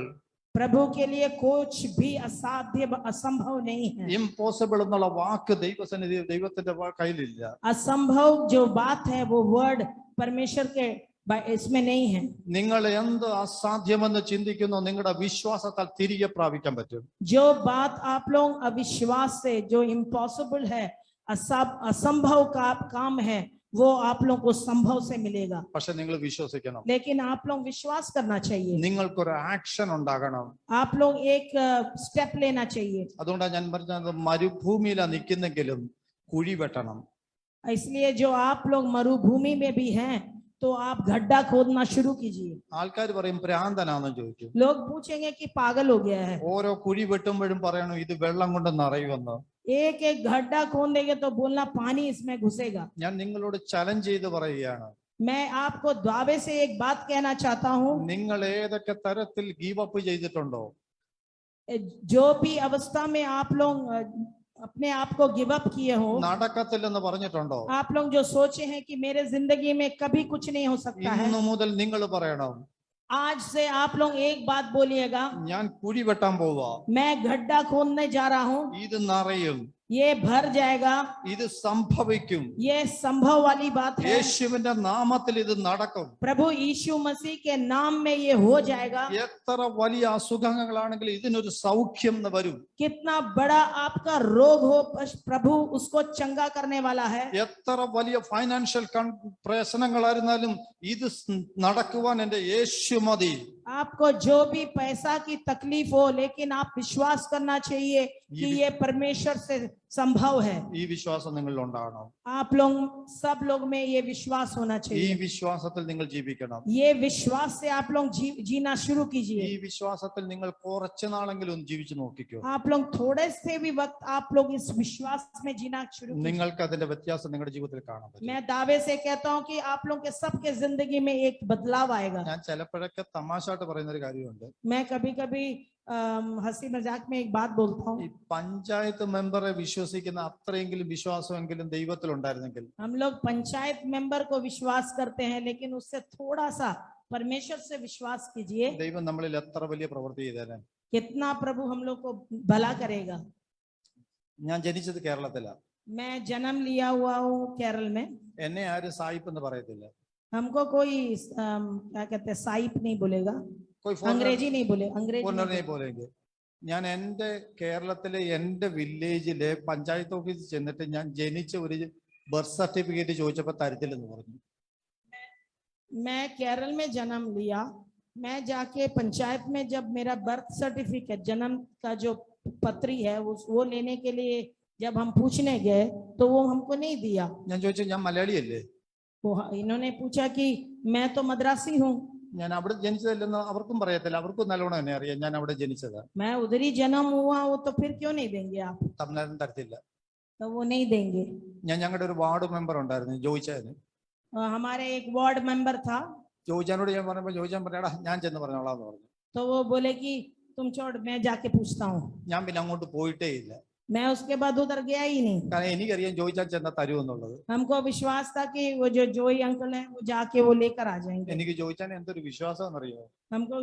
प्रभु के लिए कुछ भी असाध्य असंभव नहीं है। ഇംപോസിബിൾ എന്നുള്ള വാക്ക് ദൈവത്തിന്റെ കയ്യിലില്ല. असंभव जो बात है वो वर्ड परमेश्वर के इसमें नहीं है। നിങ്ങൾ എന്ത് അസാധ്യമെന്ന് ചിന്തിക്കുന്നോ നിങ്ങളുടെ വിശ്വാസത്താൽ തിരികെ പ്രാപിക്കാൻ പറ്റും. जो बात आप लोग अविश्वास से जो इम्पॉसिबल है असंभव का काम है वो आप लोग को संभव से मिलेगा। പക്ഷെ നിങ്ങൾ വിശ്വസിക്കണം. लेकिन आप लोग विश्वास करना चाहिए। നിങ്ങൾക്കൊരു ആക്ഷൻ ഉണ്ടാകണം. आप लोग एक स्टेप लेना चाहिए। അതുകൊണ്ടാണ് ഞാൻ പറഞ്ഞത് മരുഭൂമിയിലാണ് നിൽക്കുന്നെങ്കിലും കുഴി വെട്ടണം. इसलिए जो आप लोग मरुभूमि में भी हैं तो आप गड्ढा खोदना शुरू कीजिए। ആൾക്കാർ പറയും ഭ്രാന്തനാണെന്ന് ചോദിക്കും. लोग पूछेंगे कि पागल हो गया है। ഓരോ കുഴി വെട്ടുമ്പോഴും പറയണു ഇത് വെള്ളം കൊണ്ട് നിറയുമെന്ന്. एक एक गड्ढा खोदेंगे तो बोलना पानी इसमें घुसेगा। ഞാൻ നിങ്ങളോട് ചലഞ്ച് ചെയ്ത് പറയുകയാണ്. मैं आपको दावे से एक बात कहना चाहता हूँ। നിങ്ങൾ ഏതൊക്കെ തരത്തിൽ ഗീവ് അപ്പ് ചെയ്തിട്ടുണ്ടോ, जो भी अवस्था में आप लोग अपने आप को गिव अप किए हो, നടക്കത്തില്ലെന്ന് പറഞ്ഞിട്ടുണ്ടോ, आप लोग जो सोचे हैं कि मेरे जिंदगी में कभी कुछ नहीं हो सकता है, ഇന്നു മുതൽ നിങ്ങൾ പറയണം आज से आप लोग एक बात बोलिएगा, ഞാൻ കുഴി വെട്ടാൻ പോവാ, मैं गड्ढा खोदने जा रहा हूँ, ഇത് നിറയും, ये भर जाएगा, ഇത് സംഭവിക്കും. ये संभव वाली बात है। യേശുവിന്റെ നാമത്തിൽ ഇത് നടക്കും. प्रभु यीशु मसीह के नाम में ये हो जाएगा। എത്ര വലിയ അസുഖങ്ങളാണെങ്കിലും ഇതിനൊരു സൗഖ്യം വരും. कितना बड़ा आपका रोग हो, प्रभु उसको चंगा करने वाला है। എത്ര വലിയ ഫൈനാൻഷ്യൽ പ്രശ്നങ്ങളായിരുന്നാലും ഇത് നടക്കുവാൻ എന്റെ യേശു മതി. आपको जो भी पैसा की तकलीफ हो, लेकिन आप विश्वास करना चाहिए कि ये परमेश्वर से संभव है। ഈ വിശ്വാസം നിങ്ങളിൽ ഉണ്ടാകണം. आप लोग सब लोग में ये विश्वास होना ഈ चाहिए। വിശ്വാസത്തിൽ നിങ്ങൾ ജീവിക്കണം. ये विश्वास से आप लोग जीना शुरू ഈ कीजिए। വിശ്വാസത്തിൽ നിങ്ങൾ കുറച്ചു നാളെങ്കിലും ജീവിച്ചു നോക്കിക്കോ. आप लोग थोड़े से भी वक्त आप लोग इस विश्वास में जीना शुरू कीजिए। നിങ്ങൾക്ക് അതിന്റെ വ്യത്യാസം നിങ്ങളുടെ ജീവിതത്തിൽ കാണാൻ പറ്റും. मैं दावे से कहता हूँ कि आप लोग के सबके जिंदगी में एक बदलाव आएगा। ഞാൻ ചിലപ്പോഴൊക്കെ തമാശയായിട്ട് പറയുന്ന ഒരു കാര്യമുണ്ട്. मैं कभी कभी हंसी मजाक में एक बात बोलता हूँ। ഈ പഞ്ചായത്ത് മെമ്പറെ വിശ്വസിക്കുന്ന അത്രയെങ്കിലും വിശ്വാസമെങ്കിലും ദൈവത്തിൽ ഉണ്ടായിരുന്നെങ്കിൽ, हम लोग पंचायत मेंबर को विश्वास करते हैं, लेकिन उससे थोड़ा सा परमेश्वर से विश्वास कीजिए। ദൈവം നമ്മളിൽ എത്ര വലിയ പ്രവൃത്തി ചെയ്തേനെ. कितना प्रभु हम लोग को भला करेगा। ഞാൻ ജനിച്ചത് കേരളത്തിലാണ്. मैं जन्म लिया हुआ हूँ केरल में। എന്നെ ആരും സായിപ്പ് എന്ന് പറയത്തില്ല. हमको कोई क्या कहते हैं, साइप नहीं बोलेगा, कोई अंग्रेजी नहीं बोले, अंग्रेजी ഫോറിനർ नहीं പോലെങ്കിൽ ഞാൻ എന്റെ കേരളത്തിലെ എന്റെ വില്ലേജിലെ പഞ്ചായത്ത് ഓഫീസിൽ ചെന്നിട്ട് ഞാൻ ജനിച്ച ഒരു ബർത്ത് സർട്ടിഫിക്കറ്റ് ചോദിച്ചപ്പോൾ തരത്തില്ലെന്ന് പറഞ്ഞു. मैं केरल में जन्म लिया, मैं जाके पंचायत में जब मेरा बर्थ सर्टिफिकेट, जन्म का जो पत्री है वो लेने के लिए जब हम पूछने गए तो वो हमको नहीं दिया। ഞാൻ ചോദിച്ചു, ഞാൻ മലയാളിയല്ലേ? वो इन्होंने पूछा कि मैं तो मद्रासी हूँ। ഞാൻ അവിടെ ജനിച്ചതല്ലെന്ന് അവർക്കും പറയത്തില്ല. അവർക്കും നല്ലോണം എന്നെ അറിയാം, ഞാൻ അവിടെ ജനിച്ചതാ. मैं उधर ही जन्म हुआ हूँ, तो फिर क्यों नहीं देंगे आप? തമിഴ്നാട്ടിൽ തരത്തില്ല. तो वो नहीं देंगे। ഞാൻ ഞങ്ങളുടെ ഒരു വാർഡ് മെമ്പർ ഉണ്ടായിരുന്നു, ജോയിച്ചാന്. हमारे एक वार्ड मेंबर था, ജോയിച്ചാനോട് ഞാൻ പറഞ്ഞപ്പോ ജോയിച്ചാൻ പറയാടാ ഞാൻ ചെന്ന് പറഞ്ഞോളാന്ന് പറഞ്ഞു. तो वो बोले कि तुम छोड़, मैं जाके पूछता हूँ। ഞാൻ പിന്നെ അങ്ങോട്ട് പോയിട്ടേ ഇല്ല. मैं उसके बाद उधर गया ही नहीं। കാരണം എനിക്കറിയാം ജോയിച്ചാൻ ചെന്നാ തരുമെന്നുള്ളത്. हमको विश्वास था कि वो जो जोई अंकल है वो जाके वो लेकर आ जाएंगे। എനിക്ക് ജോയിച്ചാൻ എന്തൊരു വിശ്വാസം അറിയോ? हमको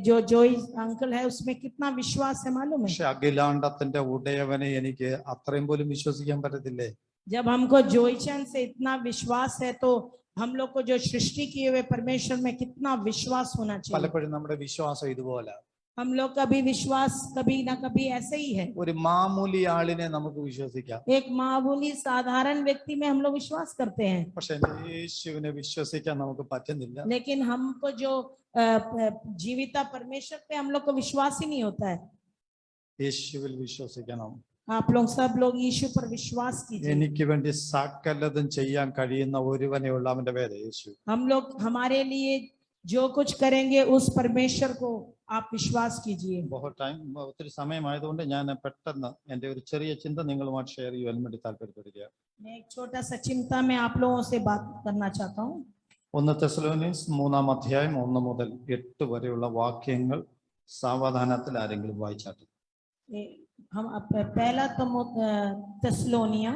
जो जोई अंकल है उसमें कितना विश्वास है मालूम है। പക്ഷെ അഖിലാണ്ടത്തിന്റെ ഉടയവനെ എനിക്ക് അത്രയും പോലും വിശ്വസിക്കാൻ പറ്റത്തില്ലേ? जब हमको जोईचंद से इतना विश्वास है, तो हम लोग को जो सृष्टि किए हुए परमेश्वर में कितना विश्वास होना चाहिए। പലപ്പോഴും നമ്മുടെ വിശ്വാസം ഇതുപോലെ. हम लोग का भी विश्वास कभी ना कभी ऐसे ही है। ഒരു മാമൂലി ആളിനെ നമുക്ക് വിശ്വസിക്കാം, एक मामूली साधारण व्यक्ति में हम लोग विश्वास करते हैं, പക്ഷെ യേശുവിനെ വിശ്വസിക്കാൻ നമുക്ക് പറ്റുന്നില്ല. लेकिन हमको जो जीविता परमेश्वर पे हम लोग को विश्वास ही नहीं होता है। യേശുവിൽ വിശ്വസിക്കണം. आप लोग सब लोग यीशु पर विश्वास कीजिए। എനിക്ക് വേണ്ടി സകലതും ചെയ്യാൻ കഴിയുന്ന ഒരുവനേ ഉള്ളൂ, അവന്റെ പേര് യേശു. हम लोग हमारे लिए जो कुछ करेंगे उस परमेश्वर को आप विश्वास कीजिए। ഒത്തിരി സമയമായതുകൊണ്ട് ഞാൻ പെട്ടെന്ന് എന്റെ ഒരു ചെറിയ ചിന്ത നിങ്ങളുമായിട്ട് ഷെയർ ചെയ്യാൻ വേണ്ടി താല്പര്യപ്പെടുകയാണ്. मैं एक छोटा सा चिंता में आप लोगों से बात करना चाहता हूँ। 1 തെസ്സലോനിയൻസ് 3-ാം അധ്യായം 1 മുതൽ 8 വരെയുള്ള വാക്യങ്ങൾ സാവധാനത്തിൽ ആരെങ്കിലും വായിച്ചാട്ടെ. हम पहला तेस्सलोनिया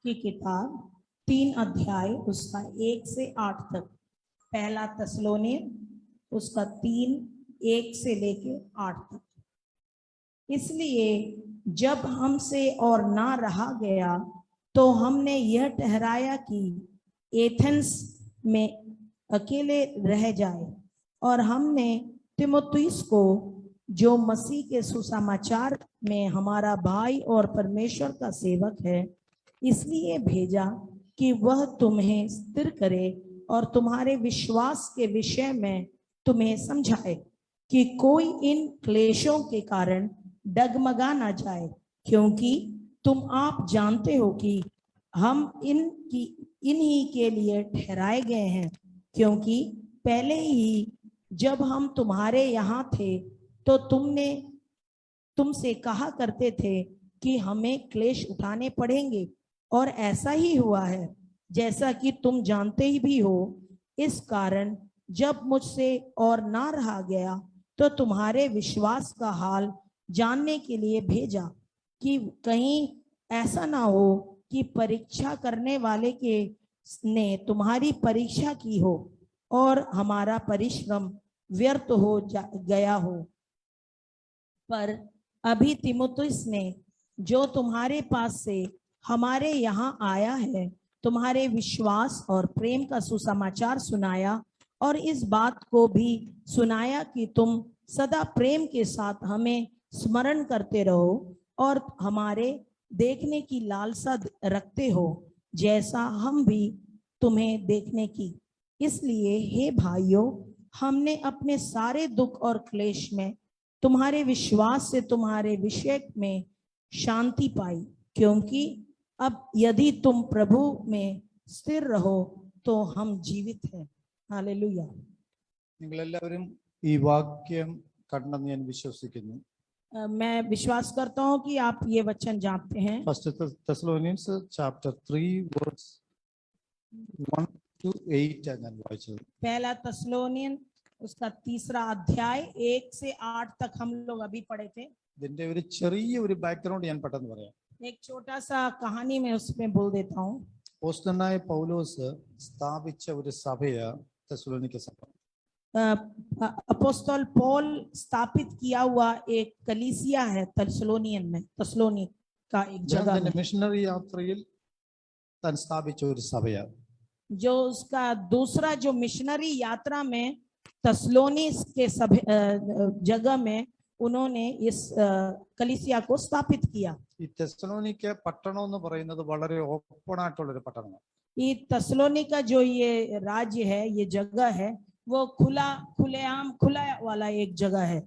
की किताब 3 अध्याय उसका 1 से 8 तक। पहला तेस्सलोनिया उसका 3:1 से लेके 8 तक। इसलिए जब हमसे और ना रहा गया तो हमने यह ठहराया कि एथेंस में अकेले रह जाए, और हमने तीमुथियुस को जो मसीह के सुसमाचार में हमारा भाई और परमेश्वर का सेवक है, इसलिए भेजा कि वह तुम्हें स्थिर करे और तुम्हारे विश्वास के विषय में तुम्हें समझाए कि कोई इन क्लेशों के कारण डगमगा ना जाए, क्योंकि तुम आप जानते हो कि हम इन्हीं के लिए ठहराए गए हैं। क्योंकि पहले ही जब हम तुम्हारे यहाँ थे तो तुमसे कहा करते थे कि हमें क्लेश उठाने पड़ेंगे, और ऐसा ही हुआ है, जैसा कि तुम जानते ही भी हो। इस कारण जब मुझसे और ना रहा गया तो तुम्हारे विश्वास का हाल जानने के लिए भेजा, कि कहीं ऐसा ना हो कि परीक्षा करने वाले ने तुम्हारी परीक्षा की हो और हमारा परिश्रम व्यर्थ हो गया हो। पर अभी तीमुथियुस ने जो तुम्हारे पास से हमारे यहाँ आया है, तुम्हारे विश्वास और प्रेम का सुसमाचार सुनाया और इस बात को भी सुनाया कि तुम सदा प्रेम के साथ हमें स्मरण करते रहो और हमारे देखने की लालसा रखते हो, जैसा हम भी तुम्हें देखने की। इसलिए हे भाइयों, हमने अपने सारे दुख और क्लेश में तुम्हारे विश्वास से तुम्हारे विषय में शांति पाई, क्योंकि अब यदि तुम प्रभु में स्थिर रहो तो हम जीवित हैं। हालेलुया। നിങ്ങളെല്ലാവരും ഈ വാക്യം കണ്ടെന്ന് ഞാൻ വിശ്വസിക്കുന്നു. मैं विश्वास करता हूँ कि आप ये वचन जानते हैं। First Thessalonians chapter 3 verse 1 to 8 ആണ് ഞാൻ വായിച്ചത്. पहला तस्सलोनियन उसका 3 अध्याय 1 से 8 तक हम लोग अभी पढ़े थे। ഇതിന്റെ ഒരു ചെറിയ ഒരു ബാക്ക്ഗ്രൗണ്ട് ഞാൻ പെട്ടെന്ന് പറയാം. एक छोटा सा कहानी मैं उसमें बोल देता हूँ। അപ്പോസ്തലനായ പൗലോസ് സ്ഥാപിച്ച ഒരു സഭയാ തെസ്സലോനിക്ക സഭ. अपोस्तल पौल स्थापित किया हुआ एक कलीसिया है तस्सलोनियन में, तस्सलोनिक का एक जगह തന്റെ में, മിഷണറി യാത്രയിൽ താൻ സ്ഥാപിച്ച ഒരു സഭയാ. जो उसका दूसरा जो मिशनरी यात्रा में तस्सलोनिक के सभी जगह में उन्होंने इस कलीसिया को स्थापित किया। ഈ തെസ്സലോനിക്ക പട്ടണം എന്ന് പറയുന്നത് വളരെ ഓപ്പൺ ആയിട്ടുള്ള ഒരു പട്ടണമാണ്. ये तस्सलोनिका जो ये राज्य है, ये जगह है, वो खुलेआम खुला वाला एक जगह है।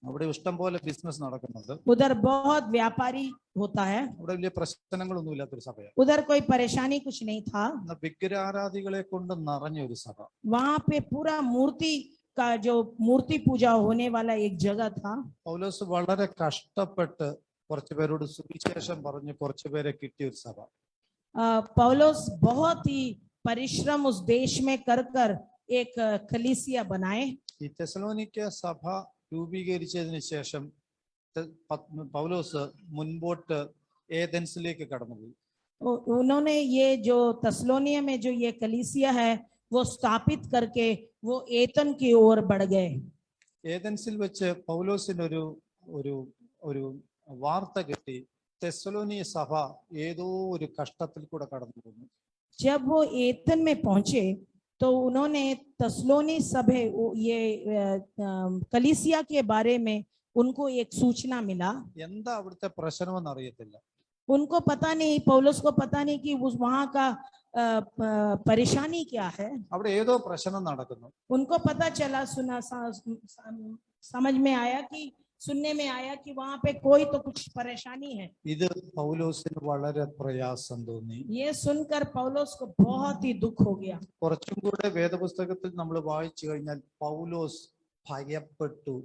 അവിടെ ഇഷ്ടം പോലെ ബിസിനസ് നടക്കുന്നുണ്ട്. उधर बहुत व्यापारी होता है, അവിടെ വലിയ പ്രശ്നങ്ങളൊന്നും ഇല്ലാത്തൊരു സഭയാണ്. उधर कोई परेशानी कुछ नहीं था। വിഗ്രഹാരാധികളെ കൊണ്ട് നിറഞ്ഞ ഒരു സഭ. वहां पे पूरा मूर्ति का जो मूर्ति पूजा होने वाला एक जगह था। പൗലോസ് വളരെ കഷ്ടപ്പെട്ട് കുറച്ചു പേരോട് സുവിശേഷം പറഞ്ഞ് കുറച്ചു പേരെ കിട്ടിയ ഒരു സഭ. पौलोस बहुत ही परिश्रम उस देश में कर एक कलीसिया बनाए। ഈ തെസ്സലോനിക്ക സഭ രൂപീകരിച്ചതിന് ശേഷം പൗലോസ് മുൻപോട്ട് ഏഥൻസിലേക്ക് കടന്നുപോയി. उन्होंने ये जो तस्सलोनिया में जो ये कलीसिया है वो स्थापित करके वो एथन की ओर बढ़ गए। ഏഥൻസിൽ വെച്ച് പൗലോസിന് ഒരു വാർത്ത കിട്ടി, തെസ്സലോനിയ സഭ ഏതോ ഒരു കഷ്ടത്തിൽ കൂടെ കടന്നു പോകുന്നു. जब वो एथन में पहुंचे तो उन्होंने तस्सलोनी सभे ये कलीसिया के बारे में उनको एक सूचना मिला। എന്താ അവിടുത്തെ പ്രശ്നമെന്ന് അറിയത്തില്ല. उनको पता नहीं, पौलुस को पता नहीं कि उस वहां का परेशानी क्या है। അവിടെ ഏതോ പ്രശ്നം നടക്കുന്നു. उनको पता चला, समझ में आया कि सुनने में आया कि वहां पे कोई तो कुछ परेशानी है। ഇത് പൗലോസിന് വളരെ പ്രയാസം തോന്നി. ये सुनकर पौलुस को बहुत ही दुख हो गया। കുറച്ചും കൂടെ വേദപുസ്തകത്തിൽ നമ്മൾ വായിച്ചു കഴിഞ്ഞാൽ പൗലോസ് ഭയപ്പെട്ടു.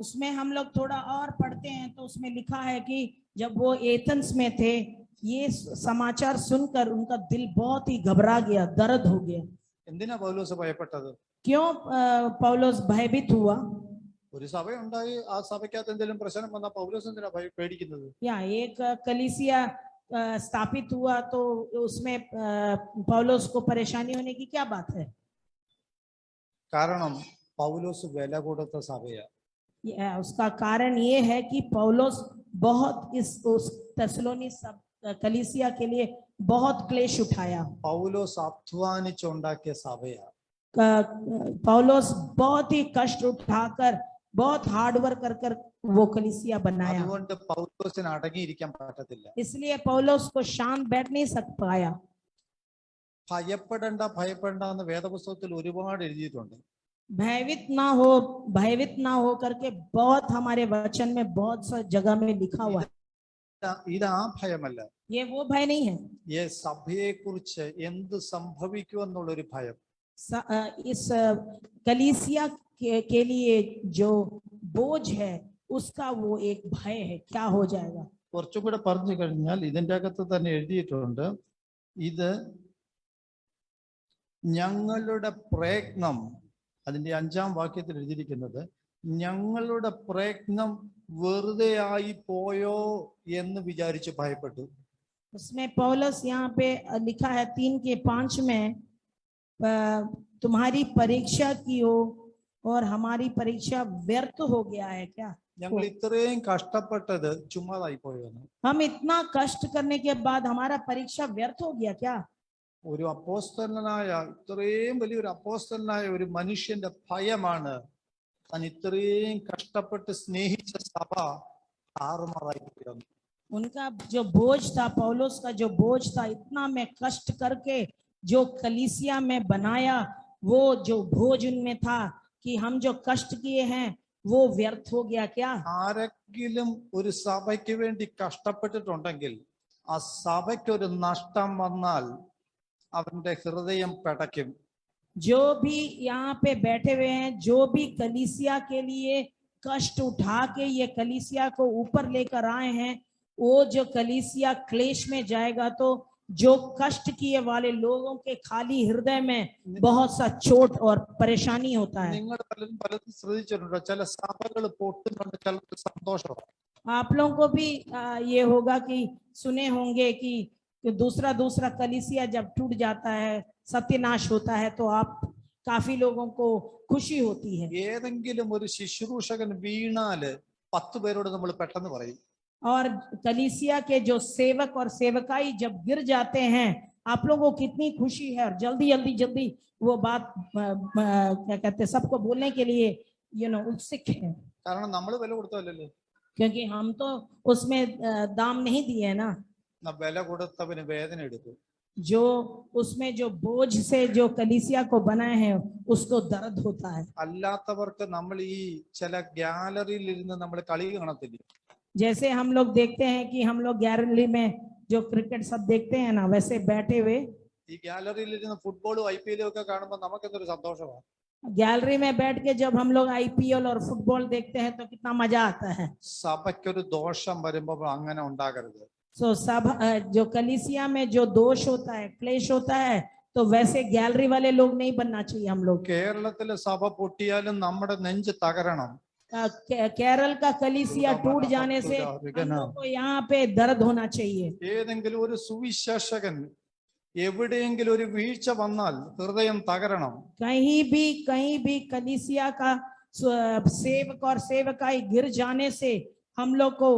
उसमें हम लोग थोड़ा और पढ़ते हैं तो उसमें लिखा है कि जब वो एथेंस में थे, ये समाचार सुनकर उनका दिल बहुत ही घबरा गया, दर्द हो गया। എന്തിനാ പൗലോസ് ഭയപ്പെട്ടത്? क्यों पौलुस भयभीत हुआ? ഒരു സഭയുണ്ടായി, ആ സഭയ്ക്കകത്ത് എന്തെങ്കിലും പ്രശ്നം വന്നാൽ പൗലോസ് എന്തിനാ പേടിക്കുന്നത്? या एक कलीसिया स्थापित हुआ तो उसमें पौलुस को परेशानी होने की क्या बात है? കാരണം പൗലോസ് വില കൊടുത്ത സഭയാ. उसका कारण ये है कि पौलुस बहुत उस तेसलोनी सब कलीसिया के लिए बहुत क्लेश उठाया। പൗലോസ് അധ്വാനിച്ചുണ്ടാക്കിയ സഭയാ. पौलुस बहुत ही कष्ट उठाकर बहुत हार्ड वर्क कर वो कलीसिया बनाया। അതുകൊണ്ട് പൗലോസിന് അടങ്ങിയിരിക്കാൻ പറ്റത്തില്ല. इसलिए पौलुस को शांत बैठ नहीं सक पाया। ഭയപ്പെടേണ്ട എന്ന് വേദപുസ്തകത്തിൽ ഒരുപാട് എഴുതിയിട്ടുണ്ട്. भयभीत ना हो करके बहुत हमारे वचन में बहुत सा जगह में लिखा हुआ है। ഇത് ആ ഭയമല്ല. ये वो भय नहीं है। ഈ സഭയെ കുറിച്ച് എന്ത് സംഭവിക്കുമെന്നുള്ളൊരു ഭയം. इस कलीसिया के लिए जो बोझ है उसका वो एक भय है, क्या हो जाएगा। കുറച്ചും കൂടെ പറഞ്ഞു കഴിഞ്ഞാൽ ഇതിന്റെ അകത്ത് തന്നെ എഴുതിയിട്ടുണ്ട്, ഇത് ഞങ്ങളുടെ പ്രയത്നം, അതിന്റെ 5-ാം വാക്യത്തിൽ എഴുതിയിരിക്കുന്നത്, ഞങ്ങളുടെ പ്രയത്നം വെറുതെ ആയി പോയോ എന്ന് വിചാരിച്ച് ഭയപ്പെട്ടു. उसमें पौलुस यहाँ पे लिखा है 3 के 5 में, तुम्हारी परीक्षा की हो और हमारी परीक्षा व्यर्थ हो गया है क्या? ഞങ്ങൾ ഇത്രയും കഷ്ടപ്പെട്ടത് ചുമ്മാതായി പോയെന്ന്. हम इतना कष्ट करने के बाद हमारा परीक्षा व्यर्थ हो गया क्या? ഒരു അപ്പോസ്തലനായ ഇത്രയും വലിയൊരു അപ്പോസ്തലനായ ഒരു മനുഷ്യന്റെ ഭയമാണ് താൻ ഇത്രയും കഷ്ടപ്പെട്ട് സ്നേഹിച്ച സഭ താറുമാറായി പോയെന്ന്. उनका जो बोझ था, पौलुस का जो बोझ था, इतना मैं कष्ट करके जो कलीसिया में बनाया, वो जो बोझ उनमें था कि हम जो कष्ट किए हैं वो व्यर्थ हो गया क्या? ആരെങ്കിലും ഒരു സഭയ്ക്ക് വേണ്ടി കഷ്ടപ്പെട്ടിട്ടുണ്ടെങ്കിൽ ആ സഭയ്ക്ക് ഒരു നഷ്ടം വന്നാൽ അവന്റെ ഹൃദയം പിടയ്ക്കും. जो भी यहाँ पे बैठे हुए हैं, जो भी कलीसिया के लिए कष्ट उठा के ये कलीसिया को ऊपर लेकर आए हैं, वो जो कलीसिया क्लेश में जाएगा तो जो कष्ट किए वाले लोगों के खाली हृदय में बहुत सा चोट और परेशानी होता है। നിങ്ങൾ പലതും ശ്രദ്ധിച്ചിട്ടുണ്ടോ? ചില സഭകൾ പൊട്ടുന്നുണ്ട്, ചിലർക്ക് സന്തോഷമാണ്. आप लोगों को भी ये होगा कि सुने होंगे कि दूसरा कलीसिया जब टूट जाता है, सत्यानाश होता है, तो आप काफी लोगों को खुशी होती है। ഏതെങ്കിലും ഒരു ശുശ്രൂഷകൻ വീണാല് 10 പേരോട് നമ്മൾ പെട്ടെന്ന് പറയും. और कलीसिया के जो सेवक और सेवकाई जब गिर जाते हैं, आप लोगों को कितनी खुशी है, और जल्दी वो बात क्या कहते हैं, सबको बोलने के लिए उत्सुक है, കാരണം നമ്മൾ വില കൊടുത്തല്ലോ. क्योंकि हम तो उसमें दाम नहीं दिए ना। വില കൊടുത്തവന് വേദന എടുക്കും. जो उसमें जो बोझ से जो कलीसिया को बनाए हैं उसको दर्द होता है। അല്ലാത്തവർക്ക് നമ്മൾ ഈ ചില ഗ്യാലറിയിൽ ഇരുന്ന് നമ്മൾ കളി കാണത്തില്ല. जैसे हम लोग देखते हैं कि हम लोग गैलरी में जो क्रिकेट सब देखते हैं ना, वैसे बैठे हुए ഈ ഗ്യാലറിയിൽ ഇരുന്ന് ഫുട്ബോളും IPL ഒക്കെ കാണുമ്പോൾ നമുക്ക് എന്തൊരു സന്തോഷമാണ്. गैलरी में बैठ के जब हम लोग IPL और फुटबॉल देखते हैं तो कितना मजा आता है। സഭയ്ക്കൊരു ദോഷം വരുമ്പോൾ അങ്ങനെ ഉണ്ടാകരുത്. सो सब जो कलीसिया में जो दोष होता है, क्लेश होता है, तो वैसे गैलरी वाले लोग नहीं बनना चाहिए हम लोग। കേരളത്തിലെ സഭ പൊട്ടിയാലും നമ്മുടെ നെഞ്ച് തകരണം. केरल का कलीसिया टूट जाने से हम लोग को यहाँ पे दर्द होना चाहिए। ഏതെങ്കിലും ഒരു സുവിശേഷകൻ എവിടെയെങ്കിലും ഒരു വീഴ്ച വന്നാൽ ഹൃദയം തകരണം. कहीं भी कलीसिया का सेवक और सेवकाई गिर जाने से हम लोग को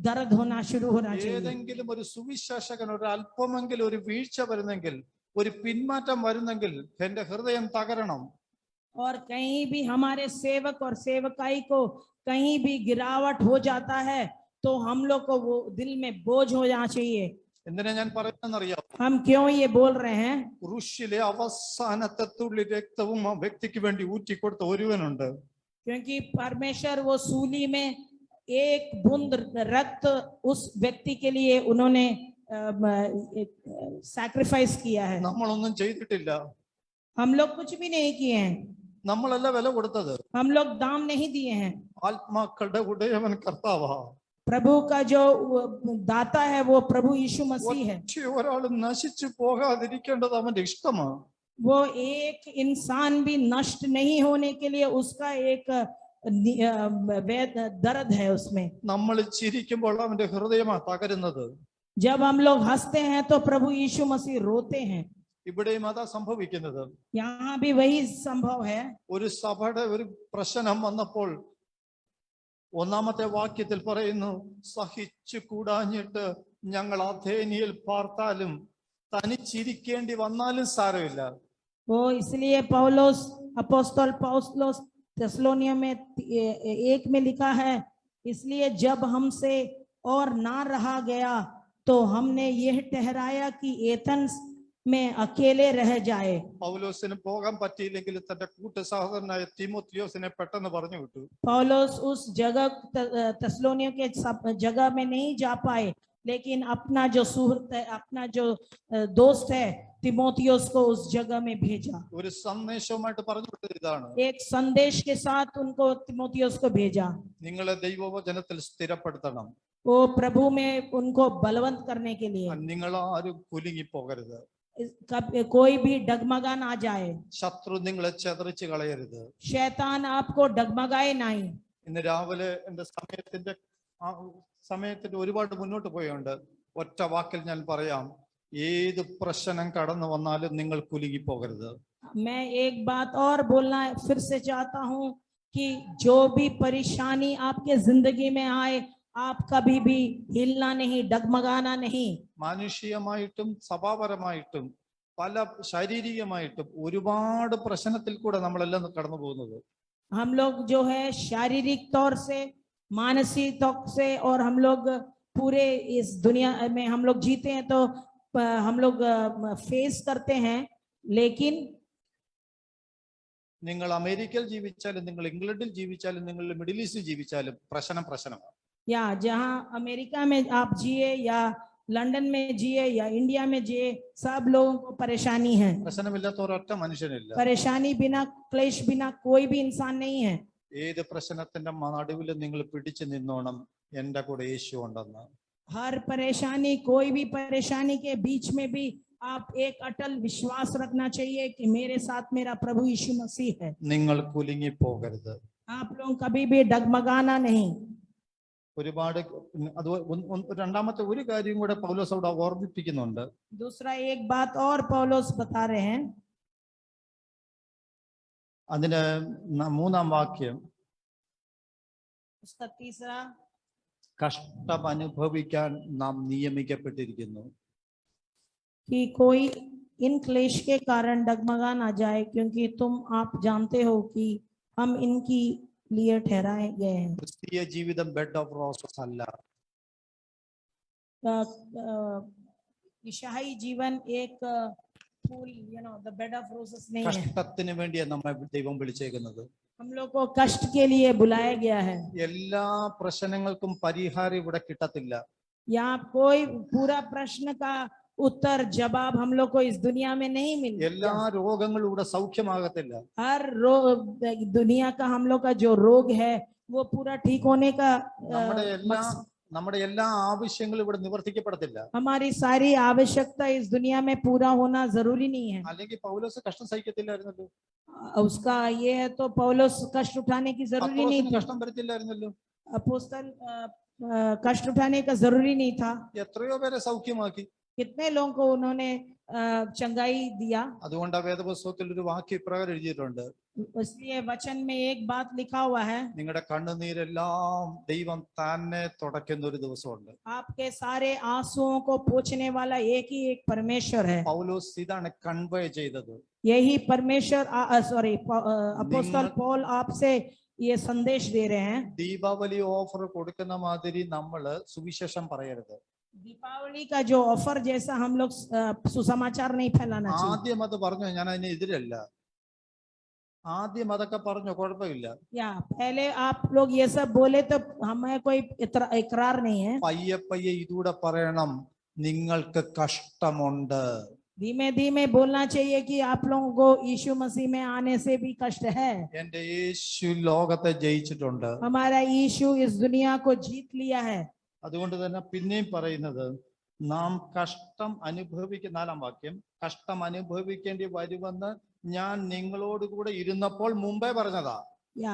दर्द होना शुरू होना चाहिए। ഏതെങ്കിലും ഒരു സുവിശേഷകൻ ഒരു അല്പമെങ്കിലും ഒരു വീഴ്ച വരുന്നെങ്കിൽ, ഒരു പിന്മാറ്റം വരുന്നെങ്കിൽ എന്റെ ഹൃദയം തകരണം. और कहीं भी हमारे सेवक और सेवकाई को कहीं भी गिरावट हो जाता है तो हम लोग को वो दिल में बोझ हो जाना चाहिए। എന്തിനാ ഞാൻ പറയുന്നറിയാം? हम क्यों ये बोल रहे हैं? ക്രൂശിലെ അവസാനത്തെ തുള്ളി രക്തവും ആ വ്യക്തിക്ക് വേണ്ടി ഊറ്റിക്കൊടുത്ത ഒരുവനുണ്ട്. क्योंकि परमेश्वर वो सूली में एक बूंद रक्त उस व्यक्ति के लिए उन्होंने सैक्रिफाइस किया है। നമ്മളൊന്നും ചെയ്തിട്ടില്ല. हम लोग कुछ भी नहीं किए हैं, നമ്മളല്ല വില കൊടുത്തത്. हम लोग दाम नहीं दिए हैं। ആത്മാക്കളുടെ ഉടയവൻ കർത്താവാ. प्रभु का जो दाता है वो प्रभु यीशु मसीह है। ഒരാൾ നശിച്ചു പോകാതിരിക്കേണ്ടത് അവന്റെ ഇഷ്ടമാണ്. वो एक इंसान भी नष्ट नहीं होने के लिए उसका एक दर्द है उसमें। നമ്മൾ ചിരിക്കുമ്പോൾ അവന്റെ ഹൃദയമാണ് തകരുന്നത്. जब हम लोग हंसते हैं तो प्रभु यीशु मसीह रोते हैं। ഇവിടെയും അതാ സംഭവിക്കുന്നത്. यहाँ भी वही संभव है। ഒരു സഭയുടെ ഒരു പ്രശ്നം വന്നപ്പോൾ ഒന്നാമത്തെ വാക്യത്തിൽ പറയുന്നു, സഹിച്ചു കൂടാഞ്ഞിട്ട് ഞങ്ങൾ അഥേനിയിൽ പാർത്താലും തനിച്ചിരിക്കേണ്ടി വന്നാലും സാരമില്ല. वो इसलिए पौलुस अपोस्तल पौलुस थिस्सलुनीय में 1 में लिखा है, इसलिए जब हमसे और ना रहा गया तो हमने यह ठहराया कि एथेंस में अकेले रह जाए। പൗലോസിന് പോകാൻ പറ്റിയില്ലെങ്കിൽ തന്റെ കൂട്ട സഹോദരനായ തിമോത്തിയോസിനെ പെട്ടെന്ന് പറഞ്ഞു വിട്ടു. पौलुस उस जगह थिस्सलुनीय के जगह में नहीं जा पाए, लेकिन अपना जो सुहृद है, अपना जो दोस्त है तिमोथियोस को उस जगह में भेजा। ഒരു സന്ദേശവുമായിട്ട് പറഞ്ഞു വിട്ടത് ഇതാണ്, एक संदेश के साथ उनको तिमोथियोस को भेजा। നിങ്ങളെ ദൈവവചനത്തിൽ സ്ഥിരപ്പെടുത്തണം. वो प्रभु में उनको बलवंत करने के लिए, നിങ്ങൾ ആരും കുലുങ്ങി പോകരുത്. कोई भी डगमगा ना जाए, ശത്രു നിങ്ങളെ ചെതറിച്ച് കളയരുത്. शैतान आपको डगमगाए नहीं। ഇന്ന് രാവിലെ എന്റെ സമയത്തിന്റെ ഒരുപാട് മുന്നോട്ട് പോയുണ്ട്. ഒറ്റ വാക്കിൽ ഞാൻ പറയാം, ഏത് പ്രശ്നം കടന്നു വന്നാലും നിങ്ങൾ കുലുങ്ങി പോകരുത്. मैं एक बात और बोलना फिर से चाहता हूँ कि जो भी परेशानी आपके जिंदगी में आए, आप कभी भी हिलना नहीं, डगमगाना नहीं। മാനുഷികമായിട്ടും സഭാപരമായിട്ടും പല ശാരീരികമായിട്ടും ഒരുപാട് പ്രശ്നത്തിൽ കൂടെ നമ്മളെല്ലാം കടന്നു പോകുന്നത്. हम लोग जो है शारीरिक तौर से, मानसिक तौर से, और हम लोग पूरे इस दुनिया में हम लोग जीते हैं तो हम लोग फेस करते हैं। लेकिन നിങ്ങൾ അമേരിക്കയിൽ ജീവിച്ചാലും നിങ്ങൾ ഇംഗ്ലണ്ടിൽ ജീവിച്ചാലും നിങ്ങൾ മിഡിൽ ഈസ്റ്റിൽ ജീവിച്ചാലും പ്രശ്നമാണ്. या जहां अमेरिका में आप जिए या लंदन में जिए या इंडिया में जिए, सब लोगों को परेशानी है। പ്രശ്നമില്ലാത്ത ഒരൊറ്റ മനുഷ്യനില്ല. परेशानी बिना, क्लेश बिना कोई भी इंसान नहीं है। ഏത് പ്രശ്നത്തിന്റെ നടുവിൽ നിങ്ങൾ പിടിച്ചു നിന്നോണം, എന്റെ കൂടെ യേശു ഉണ്ടെന്ന്. हर परेशानी, कोई भी परेशानी के बीच में भी आप एक अटल विश्वास रखना चाहिए कि मेरे साथ मेरा प्रभु यीशु मसीह है। നിങ്ങൾ കുലുങ്ങി പോകരുത്. आप लोग कभी भी डगमगाना नहीं। ഒരുപാട് അത് രണ്ടാമത്തെ ഒരു കാര്യം കൂടെ പൗലോസ് അവിടെ ഓർമ്മിപ്പിക്കുന്നുണ്ട്. दूसरा एक बात और पौलुस बता रहे हैं, അതിന് മൂന്നാം വാക്യം, उसका तीसरा, കഷ്ടം അനുഭവിക്കാൻ നാം നിയമിക്കപ്പെട്ടിരിക്കുന്നു. कि कोई इन क्लेश के कारण डगमगा ना जाए, क्योंकि आप जानते हो कि हम इनकी लिए ठहराए गए हैं। ക്രിസ്തീയ ജീവിതം ബെഡ് ഓഫ് റോസസ് അല്ല. ईसाई जीवन एक फूल, द बेड ऑफ रोजेस नहीं है। കഷ്ടത്തിന് വേണ്ടിയാണ് നമ്മെ ദൈവം വിളിച്ചേക്കുന്നത്. हम लोग को कष्ट के लिए बुलाया गया है। എല്ലാ പ്രശ്നങ്ങൾക്കും പരിഹാരം ഇവിടെ കിട്ടത്തില്ല. यहाँ कोई पूरा प्रश्न का उत्तर जवाब हम लोग को इस दुनिया में नहीं എല്ലാ मिलता। രോഗങ്ങളും ഇവിടെ സൗഖ്യമാകത്തില്ല. हर रोग, दुनिया का हम लोग का जो रोग है वो पूरा ठीक होने का നമ്മുടെ എല്ലാ ആവശ്യങ്ങളും ഇവിടെ നിവർത്തിക്കപ്പെടത്തില്ല. हमारी सारी आवश्यकता इस दुनिया में पूरा होना जरूरी नहीं है। അല്ലെങ്കിൽ പൗലോസ് കഷ്ടം സഹിക്കത്തില്ലായിരുന്നല്ലോ. उसका ये है तो पौलुस कष्ट उठाने की जरूरी नहीं പത്രോസിന് थी। കഷ്ടം വരത്തില്ലായിരുന്നല്ലോ. अपोस्तल कष्ट उठाने का जरूरी नहीं था। എത്രയോ പേരെ സൗഖ്യമാക്കി. कितने लोगों को उन्होंने चंगाई दिया। അതുകൊണ്ട് വേദപുസ്തകത്തിൽ ഒരു വാക്യം ഇപ്രകാരം എഴുതിയിട്ടുണ്ട്, इसलिए वचन में एक बात लिखा हुआ है, നിങ്ങളുടെ കണ്ണുനീരെല്ലാം ദൈവം തന്നെ തുടയ്ക്കുന്ന ഒരു ദിവസമുണ്ട്. आपके सारे आंसुओं को पोंछने वाला एक ही एक परमेश्वर है। പൗലോസ് ഇതാണ് കൺവേ ചെയ്തത്. यही परमेश्वर, सॉरी, अपोस्तल पौल आपसे ये संदेश दे रहे हैं। ദീപാവലി ഓഫർ കൊടുക്കുന്ന മാതിരി നമ്മള് സുവിശേഷം പറയരുത്. दीपावली का जो ऑफर जैसा हम लोग सुसमाचार नहीं फैलाना चाहिए। ആദ്യം അത് പറഞ്ഞു, ഞാൻ അതിന് എതിരല്ല. ആദ്യം അതൊക്കെ പറഞ്ഞു, കുഴപ്പമില്ല. या पहले आप लोग ये सब बोले तो हमें कोई इकरार नहीं है। പയ്യെ പയ്യെ ഇതൂടെ പറയണം, നിങ്ങൾക്ക് കഷ്ടമുണ്ട്. धीमे धीमे बोलना चाहिए कि आप लोगों को यीशु मसीह में आने से भी कष्ट है। എന്റെ യേശു ലോകത്തെ ജയിച്ചിട്ടുണ്ട്. हमारा यीशु इस दुनिया को जीत लिया है। അതുകൊണ്ട് തന്നെ പിന്നെയും പറയുന്നത്, നാം കഷ്ടം നാലാം വാക്യം, കഷ്ടം അനുഭവിക്കേണ്ടി വരുമെന്ന് ഞാൻ നിങ്ങളോട് കൂടെ ഇരുന്നപ്പോൾ മുമ്പേ പറഞ്ഞതാ. या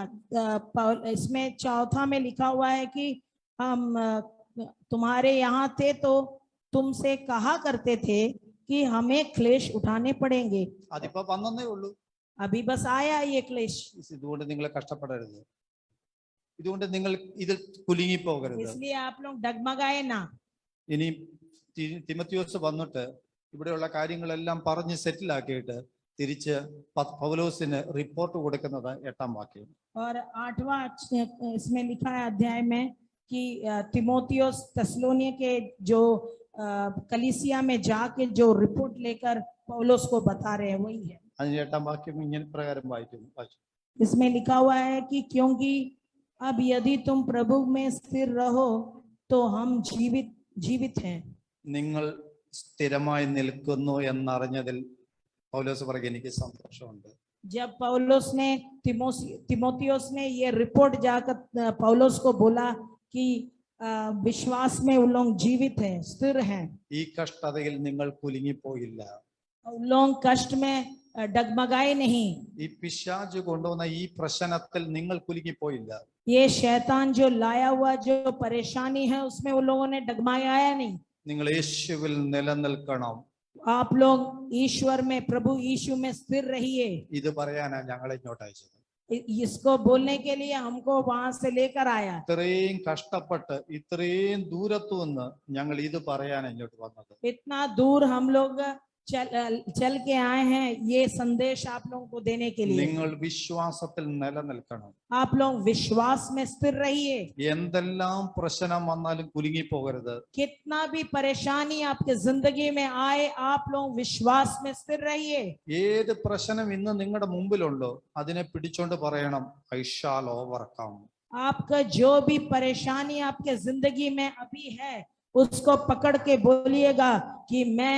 इसमें चौथा में लिखा हुआ है कि हम तुम्हारे यहाँ थे तो तुमसे कहा करते थे कि हमें क्लेश उठाने पड़ेंगे। അതിപ്പോ വന്നേ ഉള്ളൂ. अभी बस आया ये क्लेश। ഇതുകൊണ്ട് നിങ്ങളെ കഷ്ടപ്പെടരുത്. ഇതുകൊണ്ട് നിങ്ങൾ ഇതിൽ കുലുങ്ങി പോകരുത്. इसलिए आप लोग डगमगाए ना। ഇനി തിമത്തിയോസ് വന്നിട്ട് ഇവിടെയുള്ള കാര്യങ്ങളെല്ലാം പറഞ്ഞ് സെറ്റിലാക്കിയിട്ട് തിരിച്ച് പൗലോസിന് റിപ്പോർട്ട് കൊടുക്കുന്നത് 8-ാം വാക്യം. और 8वां इसमें लिखा है अध्याय में कि तिमोथियोस तेस्सलोनिय के जो कलीसिया में जाके जो रिपोर्ट लेकर पौलुस को बता रहे हैं वही है। അതിന് 8-ാം വാക്യം ഇങ്ങനെ പ്രകാരം വായിച്ചു. इसमें लिखा हुआ है कि क्योंकि अब यदि तुम प्रभु में स्थिर रहो तो हम जीवित हैं। നിങ്ങൾ സ്ഥിരമായി നിൽക്കുന്നു എന്നറിഞ്ഞതിൽ പൗലോസ് പറയും, എനിക്ക് സന്തോഷമുണ്ട്. जब पौलुस ने तिमोथियोस ने ये रिपोर्ट जाकर पौलुस को बोला कि विश्वास में उन लोग जीवित हैं, स्थिर हैं, ഈ കഷ്ടതയിൽ നിങ്ങൾ കുലുങ്ങിപ്പോയില്ല. उन लोग कष्ट में डगमगाए नहीं। ഈ പിശാച് കൊണ്ടുവന്ന ഈ പ്രശ്നത്തിൽ നിങ്ങൾ കുലുങ്ങിപ്പോയില്ല. ये शैतान जो लाया हुआ जो परेशानी है उसमें उन लोगों ने डगमगाया नहीं। നിങ്ങൾ യേശുവിൽ നിലനിൽക്കണം. आप लोग ईश्वर में, प्रभु यीशु में स्थिर रहिए। ഇത് പറയാനാ ഞങ്ങളെ ഇങ്ങോട്ട് അയച്ചത്. इसको बोलने के लिए हमको वहां से लेकर आया। ഇത്രയും കഷ്ടപ്പെട്ട് ഇത്രയും ദൂരത്തു നിന്ന് ഞങ്ങൾ ഇത് പറയാൻ ഇങ്ങോട്ട് വന്നത്. इतना दूर हम लोग चल के आए हैं ये संदेश आप लोगों को देने के लिए। നിങ്ങൾ വിശ്വാസത്തിൽ നിലനിൽക്കണം. आप लोग विश्वास में स्थिर रहिए। എന്തെല്ലാം പ്രശ്നം വന്നാലും കുലുങ്ങി പോകരുത്. कितना भी परेशानी आपके जिंदगी में आए आप लोग विश्वास में स्थिर रहिए। ഏത് പ്രശ്നം ഇന്ന് നിങ്ങളുടെ മുമ്പിലുണ്ടോ അതിനെ പിടിച്ചോണ്ട് പറയണം ഐ ഷാൽ ഓവർകം. आपका जो भी परेशानी आपके जिंदगी में अभी है उसको पकड़ के बोलिएगा कि मैं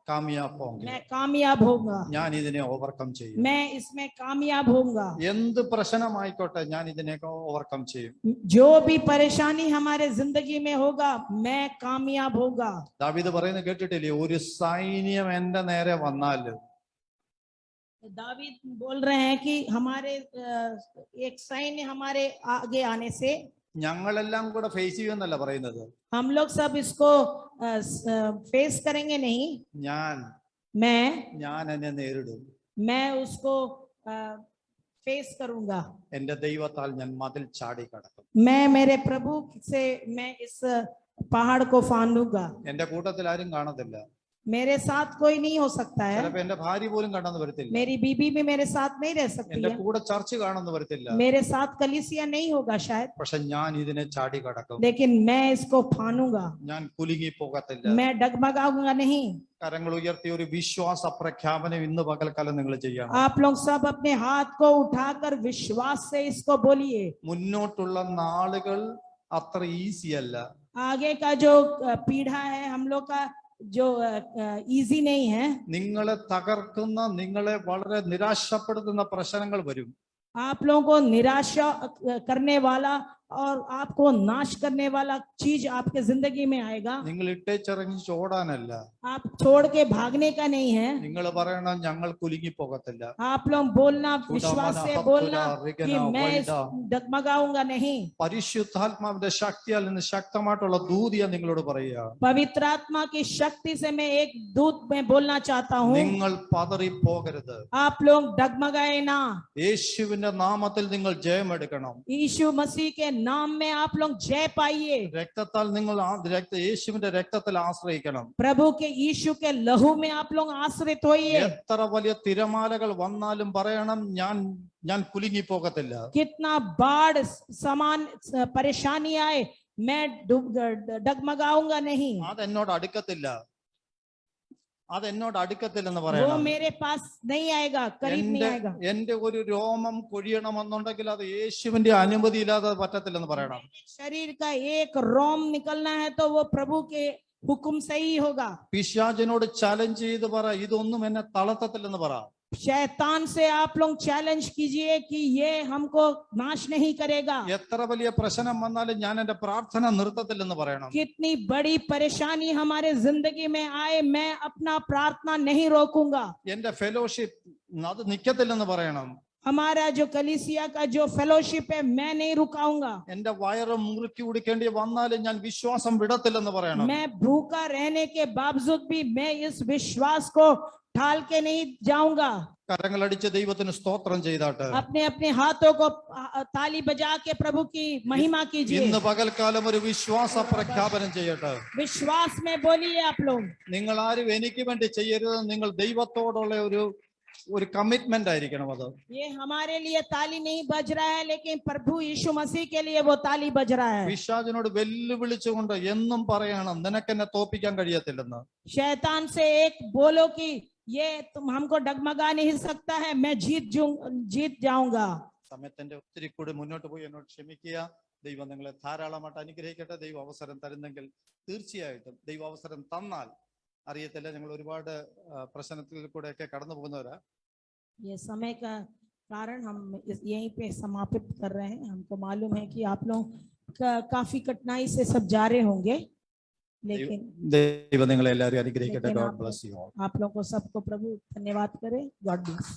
कामयाब होऊंगा, ഞാൻ ഇതിനെ ഓവർകം ചെയ്യും. मैं इसमें कामयाब होऊंगा। എന്ത് പ്രശ്നമായിക്കോട്ടെ ഞാൻ ഇതിനെയൊക്കെ ഓവർകം ചെയ്യും. जो भी परेशानी हमारे जिंदगी में होगा मैं कामयाब होगा। ദാവീദ് പറയുന്നത് കേട്ടിട്ടില്ലേ, ഒരു സൈന്യം എന്റെ നേരെ വന്നാൽ दावीद बोल रहे हैं कि हमारे एक सैन्य हमारे आगे आने से ഞങ്ങളെല്ലാം കൂടെ ഫേസ് ചെയ്യുമെന്നല്ല പറയുന്നത്. हम लोग सब इसको फेस करेंगे नहीं, ഞാൻ എന്നെ നേരിടും, मैं उसको फेस करूंगा। എന്റെ ദൈവത്താൽ ഞാൻ മതിൽ ചാടി കടക്കും. मैं मेरे प्रभु से मैं इस पहाड़ को फांदूंगा। എന്റെ കൂട്ടത്തിൽ ആരും കാണത്തില്ല. मेरे साथ कोई नहीं हो सकता है। ചിലപ്പോ എന്റെ ഭാര്യ പോലും കണ്ടെന്ന് വരത്തില്ല. मेरी बीबी भी मेरे साथ नहीं रह सकती എന്റെ है। കൂടെ ചർച്ച കാണുന്നു വരത്തില്ല. मेरे साथ कलीसिया नहीं होगा शायद, പക്ഷെ ഞാൻ ഇതിനെ ചാടി കടക്കും. लेकिन मैं इसको फानूंगा, ഞാൻ കുലുങ്ങി പോകത്തില്ല. मैं डगमगाऊंगा नहीं। കരങ്ങൾ ഉയർത്തി ഒരു വിശ്വാസ പ്രഖ്യാപനം ഇന്ന് പകൽക്കാലം നിങ്ങൾ ചെയ്യണം. आप लोग सब अपने हाथ को उठाकर विश्वास से इसको बोलिए। മുന്നോട്ടുള്ള നാളുകൾ അത്ര ഈസി അല്ല. आगे का जो पीढ़ा है हम लोग का जो इजी नहीं है। നിങ്ങളെ തകർക്കുന്ന, നിങ്ങളെ വളരെ നിരാശപ്പെടുത്തുന്ന പ്രശ്നങ്ങൾ വരും. आप लोगों को निराशा करने वाला और आपको नाश करने वाला चीज आपके जिंदगी में आएगा। നിങ്ങൾ ഇട്ടേച്ചിറങ്ങി ചോടാനല്ല, आप छोड़ के भागने का नहीं है। നിങ്ങൾ പറയണം ഞങ്ങൾ കുലുങ്ങി പോകത്തില്ല. आप लोग बोलना, विश्वास से बोलना कि मैं डगमगाऊंगा नहीं। പരിശുദ്ധാത്മാവിന്റെ ശക്തിയാൽ നിന്ന് ശക്തമായിട്ടുള്ള ദൂതിയ നിങ്ങളോട് പറയുക. पवित्र आत्मा की शक्ति से मैं एक दूत में बोलना चाहता हूँ, നിങ്ങൾ പതറി പോകരുത്. आप लोग डगमगाए ना। യേശുവിന്റെ നാമത്തിൽ നിങ്ങൾ ജയമെടുക്കണം. यीशु मसीह के नाम में आप लोग जय पाइए। രക്തത്താൽ നിങ്ങൾ യേശുവിന്റെ രക്തത്തിൽ ആശ്രയിക്കണം. प्रभु के यीशु के लहू में आप लोग आश्रित होइए। എത്ര വലിയ തിരമാലകൾ വന്നാലും പറയണം ഞാൻ കുലുങ്ങി പോകത്തില്ല. कितना बाढ़ समान परेशानी आए मैं डगमगाऊंगा नहीं। അതെന്നോട് അടുക്കത്തില്ല, അതെന്നോട് അടുക്കത്തില്ലെന്ന് वो പറയണം. मेरे पास नहीं आएगा, करीब नहीं आएगा। എന്റെ ഒരു രോമം കൊഴിയണമെന്നുണ്ടെങ്കിൽ അത് യേശുവിന്റെ അനുമതി ഇല്ലാതെ പറ്റത്തില്ലെന്ന് പറയണം. शरीर का एक रोम निकलना है तो वो प्रभु के हुक्म से ही होगा। പിശാചിനോട് ചലഞ്ച് ചെയ്ത് പറ, ഇതൊന്നും എന്നെ തളർത്തത്തില്ലെന്ന് പറ. शैतान से आप लोग चैलेंज कीजिए कि ये हमको नाश नहीं करेगा। എത്ര വലിയ പ്രശ്നം വന്നാലും ഞാൻ എന്റെ പ്രാർത്ഥന നിർത്തത്തില്ലെന്ന് പറയണം. कितनी बड़ी परेशानी हमारे जिंदगी में आए मैं अपना प्रार्थना नहीं रोकूंगा। എന്റെ ഫെലോഷിപ്പ് അത് നിക്കത്തില്ലെന്ന് പറയണം. हमारा जो कलीसिया का जो फेलोशिप है मैं नहीं रुकाऊंगा। എന്റെ വയറ് മുറുക്കി കുടിക്കേണ്ടി വന്നാലും ഞാൻ വിശ്വാസം വിടത്തില്ലെന്ന് പറയണം. मैं भूखा रहने के बावजूद भी मैं इस विश्वास को ढाल के नहीं जाऊंगा। കരങ്ങളടിച്ച് ദൈവത്തിന് സ്തോത്രം ചെയ്താട്ട് अपने अपने हाथों को ताली बजा के प्रभु की महिमा कीजिए। ഇന്ന് പകൽക്കാലം ഒരു വിശ്വാസ പ്രഖ്യാപനം ചെയ്യട്ടെ. विश्वास में बोलिए आप लोग। നിങ്ങൾ ആരും എനിക്ക് വേണ്ടി ചെയ്യരുത്, നിങ്ങൾ ദൈവത്തോടുള്ള ഒരു കമ്മിറ്റ്മെന്റ് ആയിരിക്കണം. അത് ये हमारे लिए ताली नहीं बज रहा है लेकिन प्रभु यीशु मसीह के लिए वो ताली बज रहा है। പിശാചിനോട് വെല്ലുവിളിച്ചുകൊണ്ട് എന്നും പറയണം നിനക്കെന്നെ തോൽപ്പിക്കാൻ കഴിയത്തില്ലെന്ന്. शैतान से एक बोलो कि ये तुम हमको डगमगा नहीं सकता है, मैं जीत जाऊंगा। സമയത്തിന്റെ ഒത്തിരി കൂടി മുന്നോട്ട് പോയി എന്നോട് ക്ഷമിക്കുക. ദൈവം നിങ്ങളെ ധാരാളമായിട്ട് അനുഗ്രഹിക്കട്ടെ. ദൈവം അവസരം തരുന്നെങ്കിൽ തീർച്ചയായിട്ടും ദൈവം അവസരം തന്നാൽ അറിയത്തില്ല, ഞങ്ങൾ ഒരുപാട് പ്രശ്നത്തിൽ കൂടെയൊക്കെ കടന്നു പോകുന്നവരാ. ये समय का कारण हम यहीं पे समापित कर रहे हैं। हमको मालूम है कि आप लोग काफी कठिनाई से सब जा रहे होंगे, लेकिन ദൈവം നിങ്ങളെ എല്ലാവരും അനുഗ്രഹിക്കട്ടെ. God bless you all. आप लोगों को सबको प्रभु धन्यवाद करे। God bless.